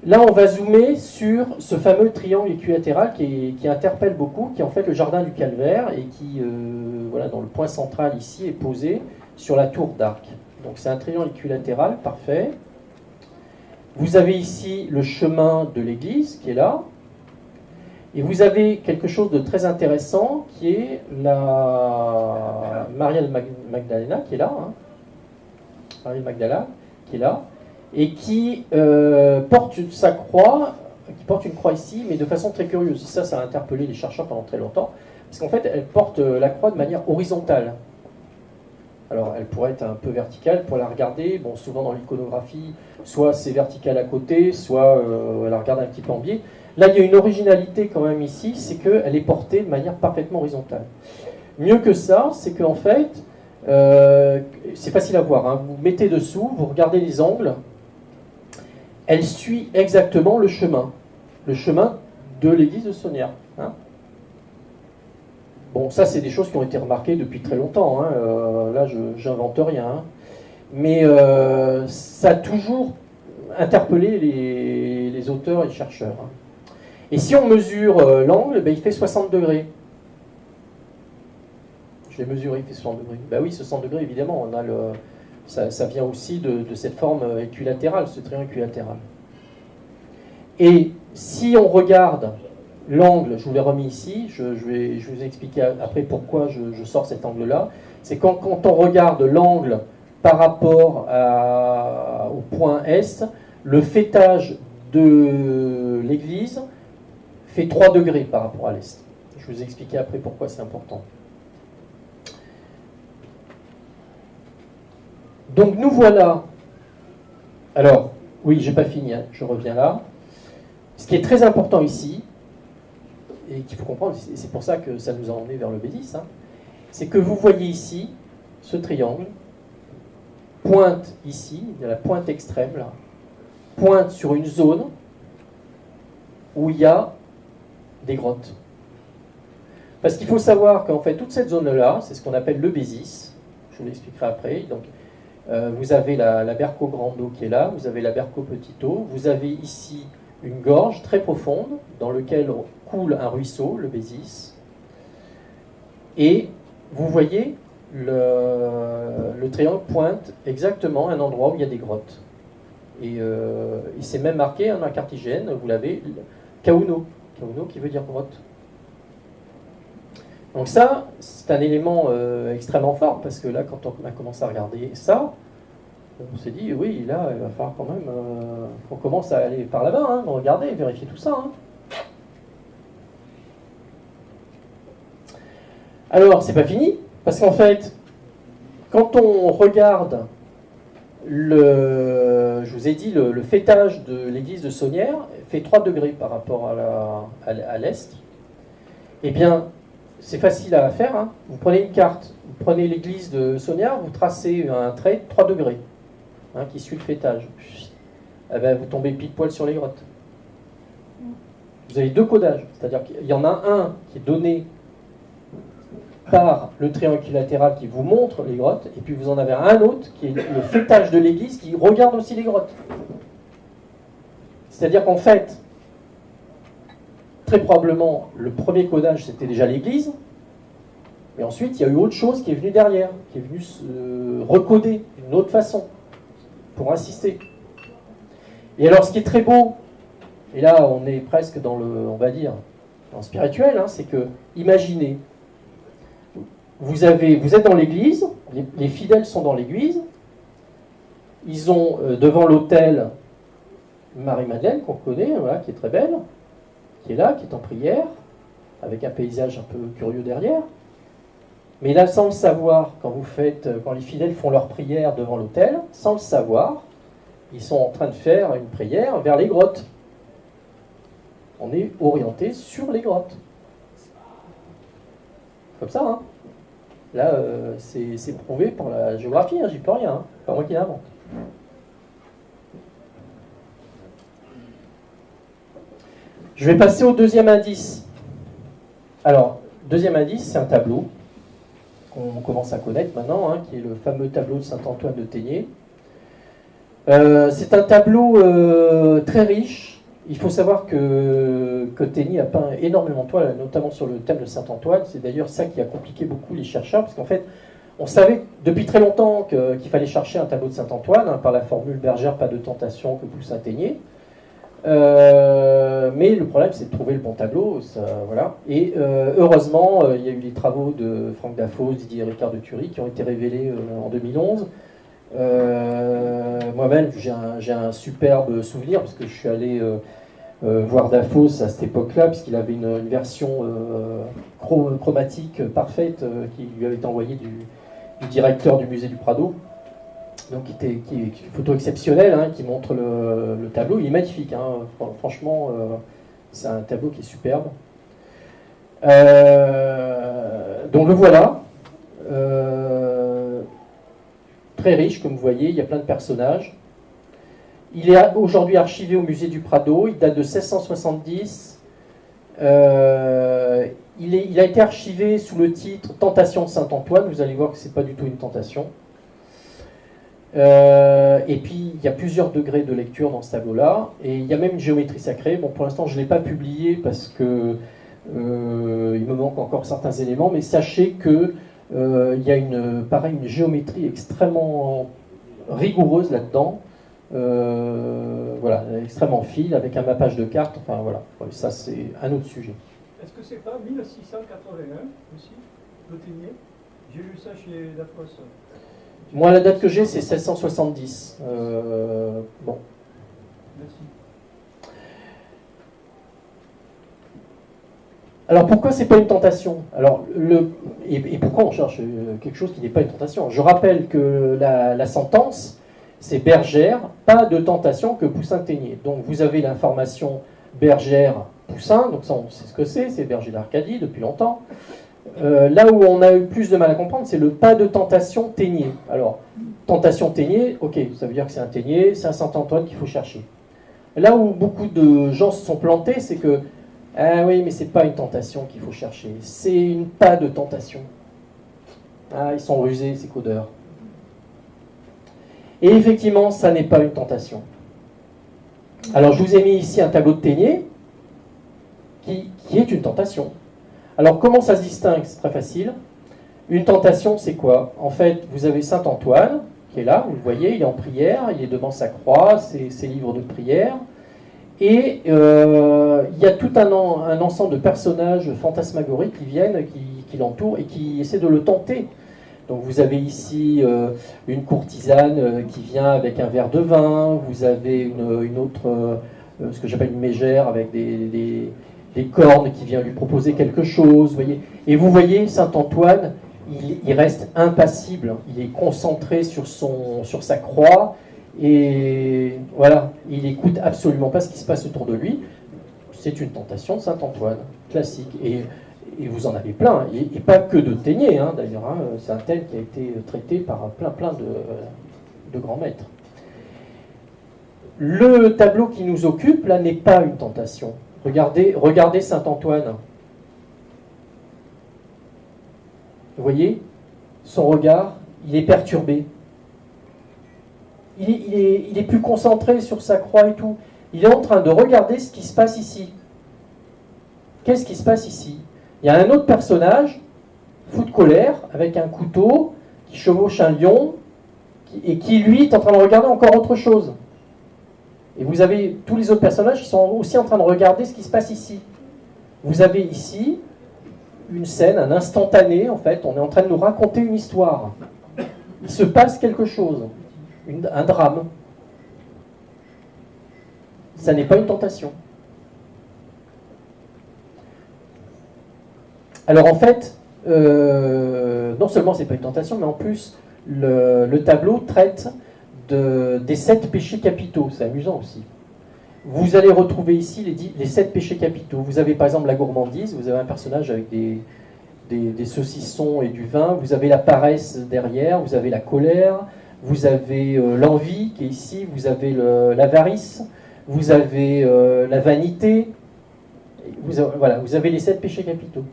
A: Là, on va zoomer sur ce fameux triangle équilatéral qui interpelle beaucoup, qui est en fait le jardin du Calvaire, et qui, voilà, dans le point central ici, est posé sur la tour d'Arc. Donc c'est un triangle équilatéral, parfait. Vous avez ici le chemin de l'église, qui est là. Et vous avez quelque chose de très intéressant, qui est la Maria Magdalena, qui est là. Hein. Marie Magdala, qui est là. Et qui porte sa croix, qui porte une croix ici, mais de façon très curieuse. Ça a interpellé les chercheurs pendant très longtemps, parce qu'en fait, elle porte la croix de manière horizontale. Alors, elle pourrait être un peu verticale pour la regarder. Bon, souvent dans l'iconographie, soit c'est vertical à côté, soit elle la regarde un petit peu en biais. Là, il y a une originalité quand même ici, c'est qu'elle est portée de manière parfaitement horizontale. Mieux que ça, c'est qu'en fait, c'est facile à voir. Hein. Vous mettez dessous, vous regardez les angles. Elle suit exactement le chemin de l'église de Sonnières. Hein. Bon, ça, c'est des choses qui ont été remarquées depuis très longtemps. Hein. Là, je n'invente rien. Hein. Mais ça a toujours interpellé les auteurs et les chercheurs. Hein. Et si on mesure l'angle, il fait 60 degrés. Je l'ai mesuré, il fait 60 degrés. Ben oui, 60 degrés, évidemment. On a ça vient aussi de cette forme équilatérale, ce triangle équilatéral. Et si on regarde l'angle, je vous l'ai remis ici, je vais vous expliquer après pourquoi je sors cet angle-là, c'est quand on regarde l'angle par rapport au point Est, le faîtage de l'église fait 3 degrés par rapport à l'Est. Je vais vous expliquer après pourquoi c'est important. Donc nous voilà. Alors, oui, j'ai pas fini, hein, je reviens là. Ce qui est très important ici, et qu'il faut comprendre, c'est pour ça que ça nous a emmené vers le Béziers, hein, c'est que vous voyez ici, ce triangle, pointe ici, il y a la pointe extrême là, pointe sur une zone où il y a des grottes. Parce qu'il faut savoir qu'en fait, toute cette zone-là, c'est ce qu'on appelle le Béziers, je vous l'expliquerai après, donc vous avez la Berco Grande Eau qui est là, vous avez la Berco Petite Eau, vous avez ici une gorge très profonde dans laquelle coule un ruisseau, le Béziers, et vous voyez le triangle pointe exactement à un endroit où il y a des grottes. Et il s'est même marqué dans la carte IGN, vous l'avez, Kauno qui veut dire grotte. Donc ça, c'est un élément extrêmement fort, parce que là, quand on a commencé à regarder ça, on s'est dit, oui, là, il va falloir quand même qu'on commence à aller par là-bas, hein, regarder, vérifier tout ça. Hein. Alors, c'est pas fini, parce qu'en fait, quand on regarde je vous ai dit, le faîtage de l'église de Sonnières fait 3 degrés par rapport à l'est. Eh bien, c'est facile à faire. Hein. Vous prenez une carte, vous prenez l'église de Sonnières, vous tracez un trait de 3 degrés hein, qui suit le faîtage. Eh bien, vous tombez pile poil sur les grottes. Vous avez 2 codages, c'est-à-dire qu'il y en a un qui est donné par le triangle équilatéral qui vous montre les grottes, et puis vous en avez un autre qui est le faîtage de l'église qui regarde aussi les grottes. C'est-à-dire qu'en fait, très probablement, le premier codage c'était déjà l'église, mais ensuite il y a eu autre chose qui est venu derrière, qui est venu se recoder d'une autre façon, pour insister. Et alors ce qui est très beau, et là on est presque dans le, on va dire, dans le spirituel, hein, c'est que, imaginez, vous êtes dans l'église, les fidèles sont dans l'église, ils ont devant l'autel Marie-Madeleine, qu'on connaît, voilà, qui est très belle, qui est là, qui est en prière, avec un paysage un peu curieux derrière. Mais là, sans le savoir, quand les fidèles font leur prière devant l'autel, sans le savoir, ils sont en train de faire une prière vers les grottes. On est orienté sur les grottes. Comme ça, hein. Là, c'est prouvé par la géographie, hein, j'y peux rien, hein. Pas moi qui l'invente. Je vais passer au deuxième indice. Alors, deuxième indice, c'est un tableau qu'on commence à connaître maintenant, hein, qui est le fameux tableau de Saint-Antoine de Téniers. C'est un tableau très riche. Il faut savoir que Téniers a peint énormément de toiles, notamment sur le thème de Saint-Antoine. C'est d'ailleurs ça qui a compliqué beaucoup les chercheurs, parce qu'en fait, on savait depuis très longtemps qu'il fallait chercher un tableau de Saint-Antoine, hein, par la formule bergère, pas de tentation que Poussin Téniers. Mais le problème, c'est de trouver le bon tableau. Ça, voilà. Et heureusement, il y a eu les travaux de Franck Dafos, Didier Ricard de Thury, qui ont été révélés en 2011. Moi-même, j'ai un superbe souvenir, parce que je suis allé voir Dafos à cette époque-là, puisqu'il avait une version chromatique parfaite qui lui avait été envoyée du directeur du musée du Prado. Donc, qui est une photo exceptionnelle, hein, qui montre le tableau. Il est magnifique, hein. Franchement, c'est un tableau qui est superbe. Donc le voilà. Très riche, comme vous voyez, il y a plein de personnages. Il est aujourd'hui archivé au musée du Prado, il date de 1670. Il a été archivé sous le titre « Tentation de Saint-Antoine », vous allez voir que ce n'est pas du tout une tentation. Et puis il y a plusieurs degrés de lecture dans ce tableau-là, et il y a même une géométrie sacrée. Bon, pour l'instant, je ne l'ai pas publié parce que il me manque encore certains éléments, mais sachez que il y a une géométrie extrêmement rigoureuse là-dedans, voilà, extrêmement fine, avec un mappage de cartes. Enfin voilà, ça c'est un autre sujet.
B: Est-ce que c'est pas 1681 aussi, le Téniers? J'ai lu ça chez Dafos.
A: Moi, la date que j'ai, c'est 1670. Bon.
B: Merci.
A: Alors, pourquoi c'est pas une tentation? Alors, et pourquoi on cherche quelque chose qui n'est pas une tentation? Je rappelle que la sentence, c'est bergère, pas de tentation que Poussin-Téniers. Donc, vous avez l'information bergère-Poussin, donc ça, on sait ce que c'est berger d'Arcadie depuis longtemps. Là où on a eu plus de mal à comprendre, c'est le pas de tentation Téniers. Alors, tentation Téniers, ok, ça veut dire que c'est un Téniers, c'est un Saint-Antoine qu'il faut chercher. Là où beaucoup de gens se sont plantés, c'est que, ah oui, mais c'est pas une tentation qu'il faut chercher, c'est une pas de tentation. Ah, ils sont rusés, ces codeurs. Et effectivement, ça n'est pas une tentation. Alors, je vous ai mis ici un tableau de Téniers qui est une tentation. Alors, comment ça se distingue? C'est très facile. Une tentation, c'est quoi? En fait, vous avez Saint-Antoine, qui est là, vous le voyez, il est en prière, il est devant sa croix, ses livres de prière. Et il y a tout un ensemble de personnages fantasmagoriques qui viennent, qui l'entourent et qui essaient de le tenter. Donc, vous avez ici une courtisane qui vient avec un verre de vin, vous avez une autre, ce que j'appelle une mégère, avec des cornes qui vient lui proposer quelque chose, voyez. Et vous voyez, Saint-Antoine, il reste impassible, il est concentré sur sa croix, et voilà, il n'écoute absolument pas ce qui se passe autour de lui. C'est une tentation de Saint-Antoine, classique, et vous en avez plein, et pas que de Téniers, hein, d'ailleurs, hein. C'est un thème qui a été traité par plein de grands maîtres. Le tableau qui nous occupe, là, n'est pas une tentation. Regardez Saint-Antoine. Vous voyez, son regard, il est perturbé. Il est plus concentré sur sa croix et tout. Il est en train de regarder ce qui se passe ici. Qu'est-ce qui se passe ici? Il y a un autre personnage, fou de colère, avec un couteau, qui chevauche un lion, et qui, lui, est en train de regarder encore autre chose. Et vous avez tous les autres personnages qui sont aussi en train de regarder ce qui se passe ici. Vous avez ici une scène, un instantané, en fait. On est en train de nous raconter une histoire. Il se passe quelque chose, un drame. Ça n'est pas une tentation. Alors en fait, non seulement c'est pas une tentation, mais en plus, le tableau traite des 7 péchés capitaux. C'est amusant aussi. Vous allez retrouver ici les 7 péchés capitaux. Vous avez par exemple la gourmandise, vous avez un personnage avec des saucissons et du vin, vous avez la paresse derrière, vous avez la colère, vous avez l'envie qui est ici, vous avez l'avarice, vous avez la vanité, voilà, vous avez les 7 péchés capitaux.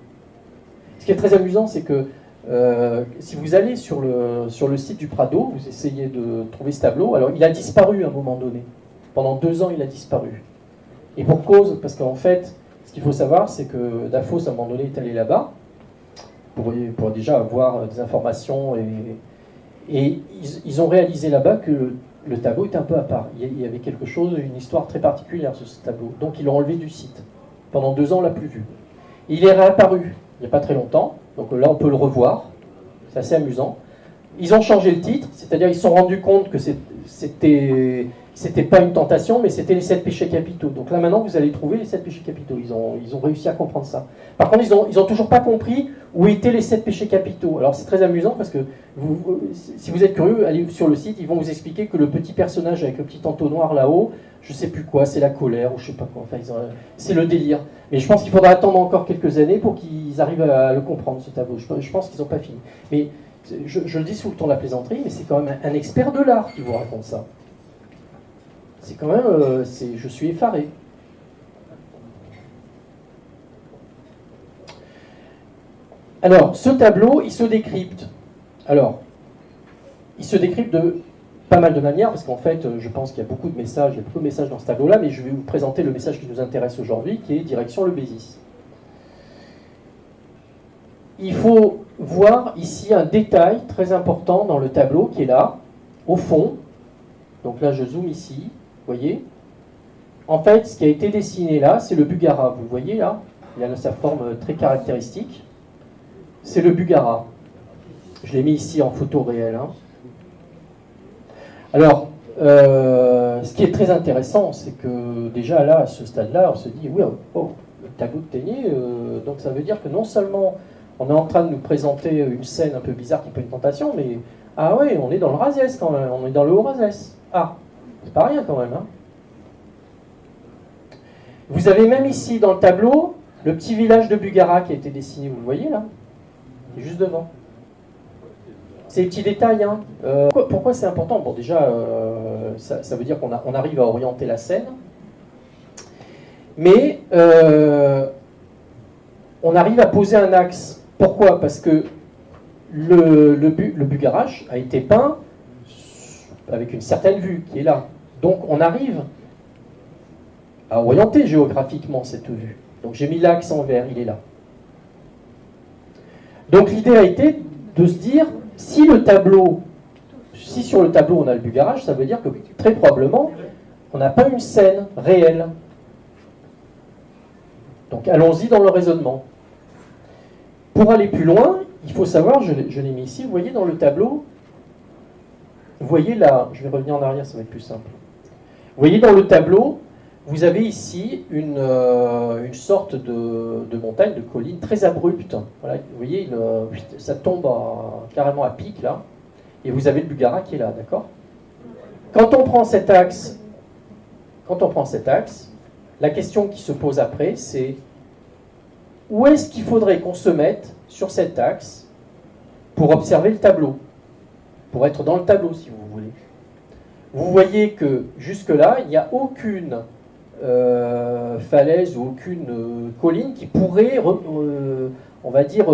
A: Ce qui est très amusant, c'est que si vous allez sur le site du Prado, vous essayez de trouver ce tableau, alors il a disparu à un moment donné. Pendant 2 ans, il a disparu. Et pour cause, parce qu'en fait, ce qu'il faut savoir, c'est que Dafos, à un moment donné, est allé là-bas, pour déjà avoir des informations, et ils ont réalisé là-bas que le tableau était un peu à part. Il y avait quelque chose, une histoire très particulière sur ce tableau. Donc ils l'ont enlevé du site. Pendant 2 ans, on ne l'a plus vu. Et il est réapparu il n'y a pas très longtemps, donc là on peut le revoir, c'est assez amusant. Ils ont changé le titre, c'est-à-dire ils se sont rendus compte que c'était pas une tentation, mais c'était les 7 péchés capitaux. Donc là maintenant vous allez trouver les 7 péchés capitaux, ils ont réussi à comprendre ça. Par contre ils ont toujours pas compris où étaient les 7 péchés capitaux. Alors c'est très amusant parce que si vous êtes curieux, allez sur le site, ils vont vous expliquer que le petit personnage avec le petit entonnoir là-haut, je sais plus quoi, c'est la colère ou je sais pas quoi, enfin, c'est le délire. Mais je pense qu'il faudra attendre encore quelques années pour qu'ils arrivent à le comprendre, ce tableau. Je pense qu'ils n'ont pas fini. Mais je le dis sous le ton de la plaisanterie, mais c'est quand même un expert de l'art qui vous raconte ça. C'est quand même... je suis effaré. Alors, ce tableau, il se décrypte. Alors, il se décrypte de pas mal de manières, parce qu'en fait, je pense qu'il y a beaucoup de messages, dans ce tableau-là, mais je vais vous présenter le message qui nous intéresse aujourd'hui, qui est direction le Bézis. Il faut voir ici un détail très important dans le tableau qui est là, au fond. Donc là, je zoome ici, vous voyez. En fait, ce qui a été dessiné là, c'est le Buggara. Vous le voyez là, il a sa forme très caractéristique. C'est le Buggara. Je l'ai mis ici en photo réelle. Hein. Alors, ce qui est très intéressant, c'est que déjà là, à ce stade-là, on se dit, oui, oh, le tableau de Ténier, donc ça veut dire que non seulement on est en train de nous présenter une scène un peu bizarre qui peut être une tentation, mais ah oui, on est dans le Razès quand même, on est dans le Haut-Razès. Ah, c'est pas rien quand même. Hein. Vous avez même ici dans le tableau le petit village de Buggara qui a été dessiné, vous le voyez là, juste devant. C'est des petits détails. Hein. Pourquoi c'est important? Bon, déjà, ça veut dire qu'on arrive à orienter la scène. Mais on arrive à poser un axe. Pourquoi? Parce que le Buggarache a été peint avec une certaine vue qui est là. Donc on arrive à orienter géographiquement cette vue. Donc j'ai mis l'axe en vert, il est là. Donc l'idée a été de se dire, si sur le tableau on a le Buggarache, ça veut dire que très probablement on n'a pas une scène réelle. Donc allons-y dans le raisonnement. Pour aller plus loin, il faut savoir, je l'ai mis ici, vous voyez dans le tableau, vous voyez là, je vais revenir en arrière, ça va être plus simple. Vous voyez dans le tableau, vous avez ici une sorte de montagne, de colline très abrupte. Voilà, vous voyez, ça tombe carrément à pic là, et vous avez le Buggara qui est là, d'accord? Quand on prend cet axe, la question qui se pose après, c'est où est-ce qu'il faudrait qu'on se mette sur cet axe pour observer le tableau, pour être dans le tableau si vous voulez. Vous voyez que jusque-là, il n'y a aucune falaise ou aucune colline qui pourrait, on va dire,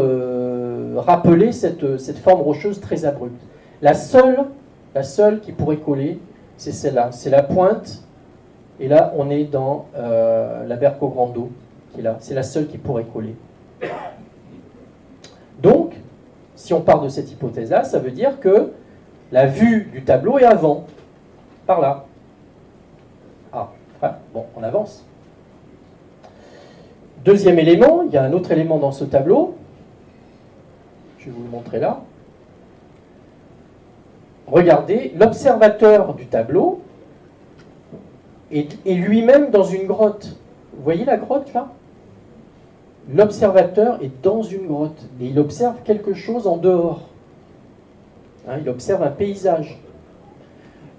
A: rappeler cette forme rocheuse très abrupte. La seule qui pourrait coller, c'est celle-là, c'est la pointe, et là on est dans la Berco Grando, qui est là, c'est la seule qui pourrait coller. Donc, si on part de cette hypothèse-là, ça veut dire que la vue du tableau est avant, par là. Bon, on avance. Deuxième élément, il y a un autre élément dans ce tableau, Je vais vous le montrer là. Regardez, l'observateur du tableau est lui-même dans une grotte. Vous voyez la grotte là? L'observateur est dans une grotte et il observe quelque chose en dehors. Hein, il observe un paysage.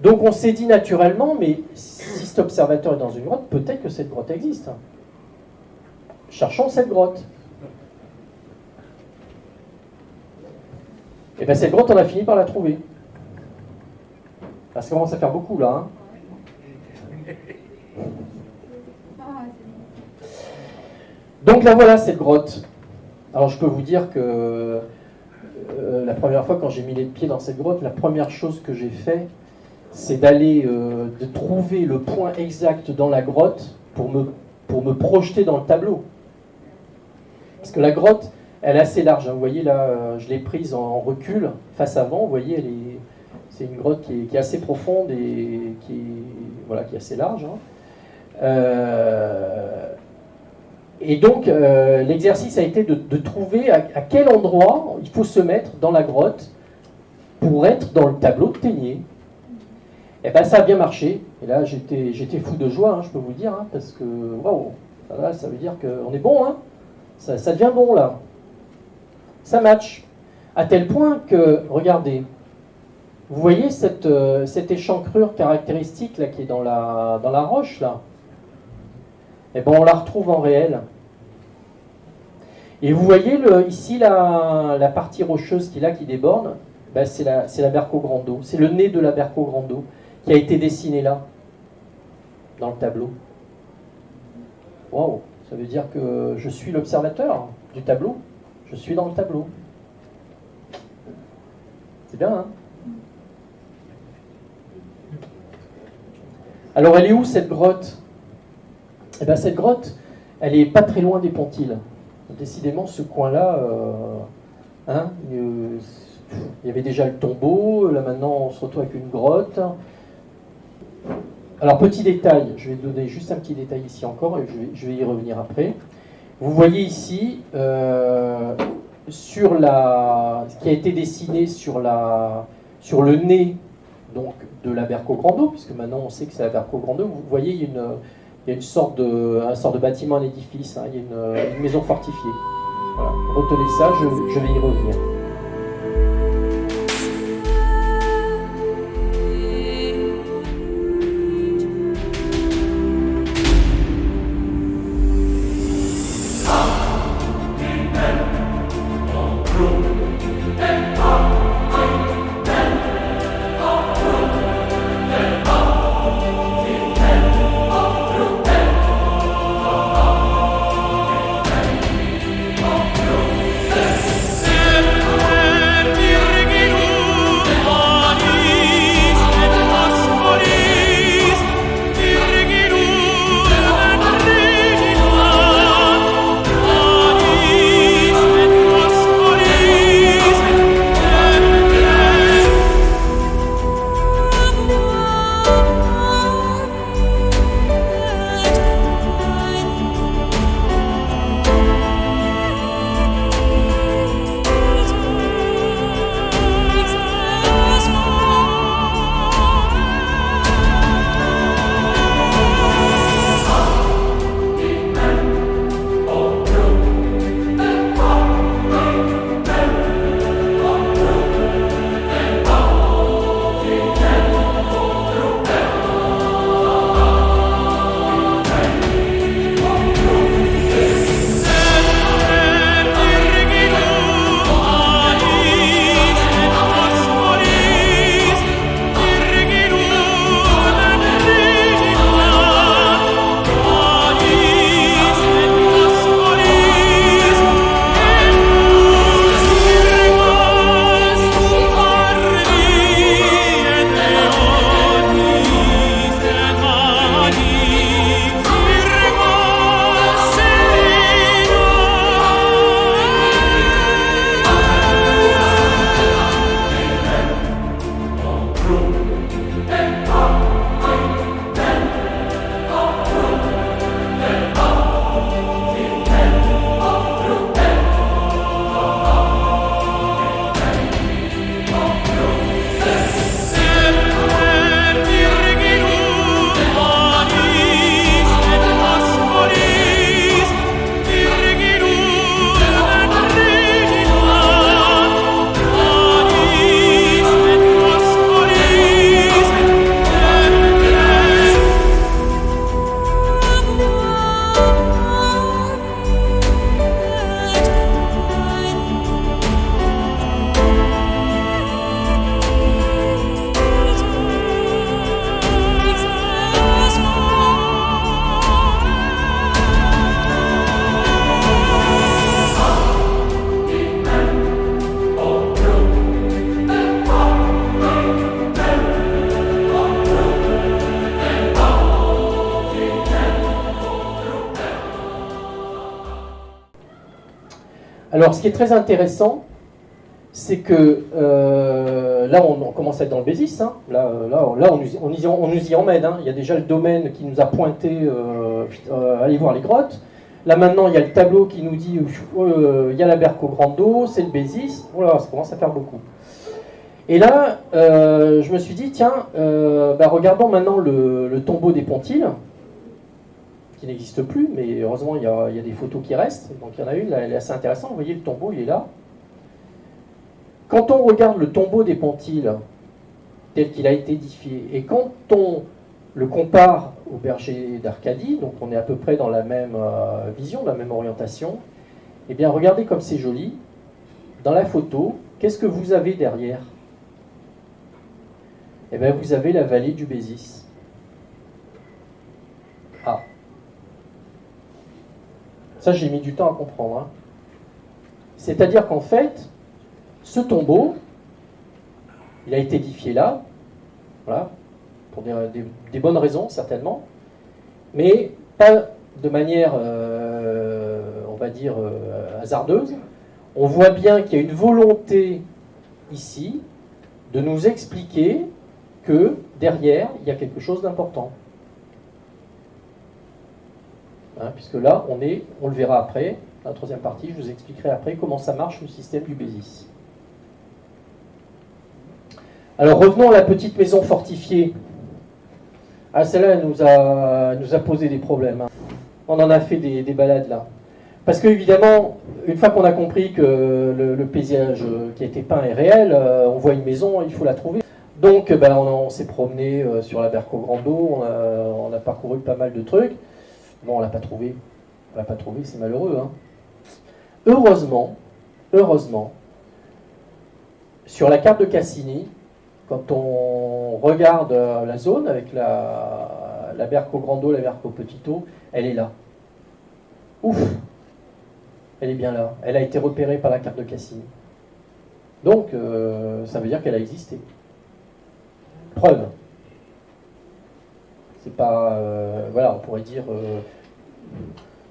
A: Donc on s'est dit naturellement, mais si cet observateur est dans une grotte, peut-être que cette grotte existe. Cherchons cette grotte. Et bien cette grotte, on a fini par la trouver. Ça commence à faire beaucoup là. Hein. Donc là voilà cette grotte. Alors je peux vous dire que la première fois quand j'ai mis les pieds dans cette grotte, la première chose que j'ai fait, c'est d'aller de trouver le point exact dans la grotte pour me projeter dans le tableau. Parce que la grotte, elle est assez large. Hein. Vous voyez là, je l'ai prise en recul, face avant. Vous voyez, c'est une grotte qui est assez profonde et qui est assez large. Hein. Et donc, l'exercice a été de trouver à quel endroit il faut se mettre dans la grotte pour être dans le tableau de Téniers. Et bien, ça a bien marché. Et là, j'étais fou de joie, hein, je peux vous le dire, hein, parce que, waouh, ça veut dire qu'on est bon, hein. Ça devient bon, là. Ça match. À tel point que, regardez, vous voyez cette échancrure caractéristique là, qui est dans la roche, là? Eh bien, on la retrouve en réel. Et vous voyez ici la partie rocheuse qui déborde, ben, c'est la Berco-Grando. C'est le nez de la Berco-Grando qui a été dessiné là, dans le tableau. Waouh, ça veut dire que je suis l'observateur du tableau. Je suis dans le tableau. C'est bien, hein? Alors, elle est où cette grotte? Eh bien, cette grotte, elle n'est pas très loin des Pontilles. Décidément, ce coin-là, il y avait déjà le tombeau, là maintenant on se retrouve avec une grotte. Alors, petit détail, je vais donner juste un petit détail ici encore, et je vais y revenir après. Vous voyez ici, sur ce qui a été dessiné sur le nez donc, de la Berco-Grando, puisque maintenant on sait que c'est la Berco-Grando, vous voyez, il y a une sorte de bâtiment, un édifice, hein, il y a une maison fortifiée. Voilà. Retenez ça, je vais y revenir. Alors, ce qui est très intéressant, c'est que là, on commence à être dans le Bézis. Hein. Là, on nous y emmène. Hein. Il y a déjà le domaine qui nous a pointé aller voir les grottes. Là, maintenant, il y a le tableau qui nous dit il y a la Berco Grando, c'est le Bézis. Voilà, ça commence à faire beaucoup. Et là, je me suis dit, tiens, regardons maintenant le tombeau des Pontiles, qui n'existe plus, mais heureusement, il y a des photos qui restent. Donc, il y en a une, là, elle est assez intéressante. Vous voyez, le tombeau, il est là. Quand on regarde le tombeau des Pontiles tel qu'il a été édifié, et quand on le compare au berger d'Arcadie, donc on est à peu près dans la même vision, la même orientation, eh bien regardez comme c'est joli. Dans la photo, qu'est-ce que vous avez derrière? Eh bien vous avez la vallée du Bézis. Ah. Ça j'ai mis du temps à comprendre. Hein. C'est-à-dire qu'en fait, ce tombeau, il a été édifié là, voilà, pour des bonnes raisons certainement, mais pas de manière, on va dire, hasardeuse. On voit bien qu'il y a une volonté ici de nous expliquer que derrière, il y a quelque chose d'important. Hein, puisque là, on le verra après, dans la troisième partie, je vous expliquerai après comment ça marche le système du Bézis. Alors revenons à la petite maison fortifiée. Ah, celle-là, elle nous a posé des problèmes. Hein. On en a fait des balades là. Parce qu'évidemment, une fois qu'on a compris que le paysage qui a été peint est réel, on voit une maison, il faut la trouver. Donc on s'est promené sur la Berco Grando, on a parcouru pas mal de trucs. Bon, on l'a pas trouvé. On l'a pas trouvé, c'est malheureux. Hein. Heureusement, sur la carte de Cassini, quand on regarde la zone avec la Berco Grando, la Berco Petito, elle est là. Ouf! Elle est bien là. Elle a été repérée par la carte de Cassini. Donc, ça veut dire qu'elle a existé. Preuve. C'est pas... voilà, on pourrait dire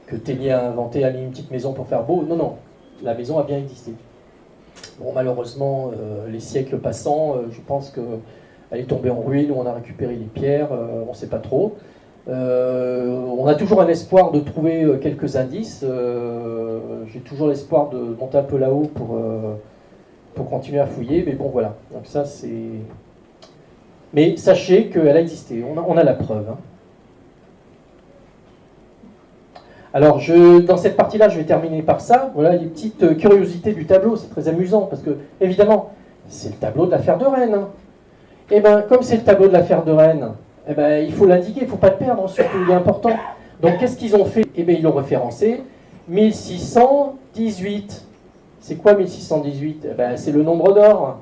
A: que Ténier a inventé, a mis une petite maison pour faire beau. Non, non. La maison a bien existé. Bon, malheureusement, les siècles passant, je pense qu'elle est tombée en ruine, on a récupéré les pierres, on ne sait pas trop. On a toujours un espoir de trouver quelques indices. J'ai toujours l'espoir de monter un peu là-haut pour continuer à fouiller, mais bon, voilà. Donc ça, c'est... Mais sachez qu'elle a existé, on a la preuve. Hein. Alors, dans cette partie-là, je vais terminer par ça. Voilà les petites curiosités du tableau. C'est très amusant parce que, évidemment, c'est le tableau de l'affaire de Rennes. Hein. Et bien, comme c'est le tableau de l'affaire de Rennes, eh ben, il faut l'indiquer, il ne faut pas le perdre, surtout, il est important. Donc, qu'est-ce qu'ils ont fait? Eh bien, ils l'ont référencé. 1618. C'est quoi 1618? Eh ben, c'est le nombre d'or.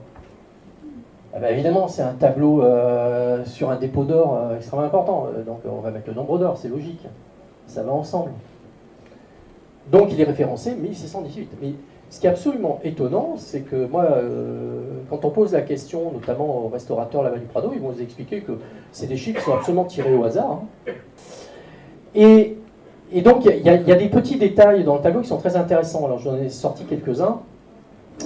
A: Eh ben, évidemment, c'est un tableau sur un dépôt d'or extrêmement important. Donc, on va mettre le nombre d'or, c'est logique. Ça va ensemble. Donc il est référencé 1618. Mais ce qui est absolument étonnant, c'est que moi, quand on pose la question, notamment aux restaurateurs là-bas du Prado, ils vont nous expliquer que c'est des chiffres qui sont absolument tirés au hasard. Hein. Et donc il y a des petits détails dans le tableau qui sont très intéressants. Alors j'en ai sorti quelques-uns.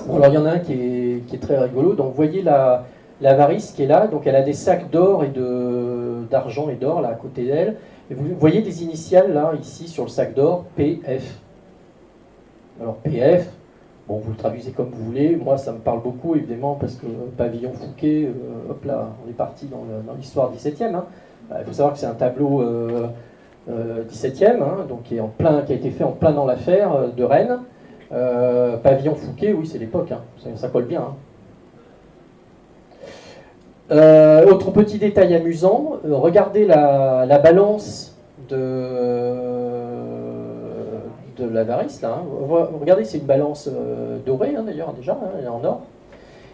A: Bon, alors il y en a un qui est très rigolo. Donc vous voyez la Varice qui est là. Donc elle a des sacs d'or et d'argent et d'or là à côté d'elle. Et vous voyez des initiales là, ici, sur le sac d'or, PF. Alors PF, bon, vous le traduisez comme vous voulez. Moi, ça me parle beaucoup, évidemment, parce que Pavillon Fouquet, hop là, on est parti dans l'histoire 17e. Hein. Il faut savoir que c'est un tableau 17e, hein, donc qui a été fait en plein dans l'affaire de Rennes. Pavillon Fouquet, oui, c'est l'époque, hein, ça colle bien. Hein. Autre petit détail amusant, regardez la balance de la Varice, là. Hein. Regardez, c'est une balance dorée, hein, d'ailleurs, déjà, hein, elle est en or.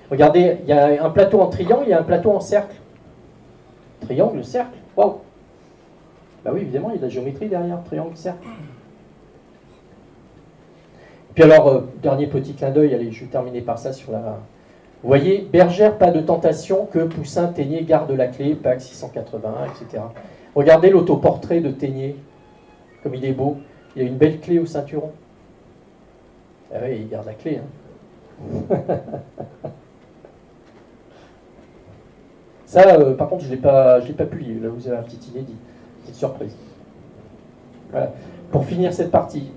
A: Regardez, il y a un plateau en triangle, il y a un plateau en cercle. Triangle, cercle, waouh! Bah oui, évidemment, il y a de la géométrie derrière, triangle, cercle. Et puis alors, dernier petit clin d'œil, allez, je vais terminer par ça sur la... Vous voyez, Bergère, pas de tentation, que Poussin, Ténier garde la clé, PAC 681, etc. Regardez l'autoportrait de Ténier, comme il est beau. Il a une belle clé au ceinturon. Ah oui, il garde la clé. Hein. Ça, par contre, je l'ai pas publié. Là, vous avez un petit inédit, petite surprise. Voilà. Pour finir cette partie,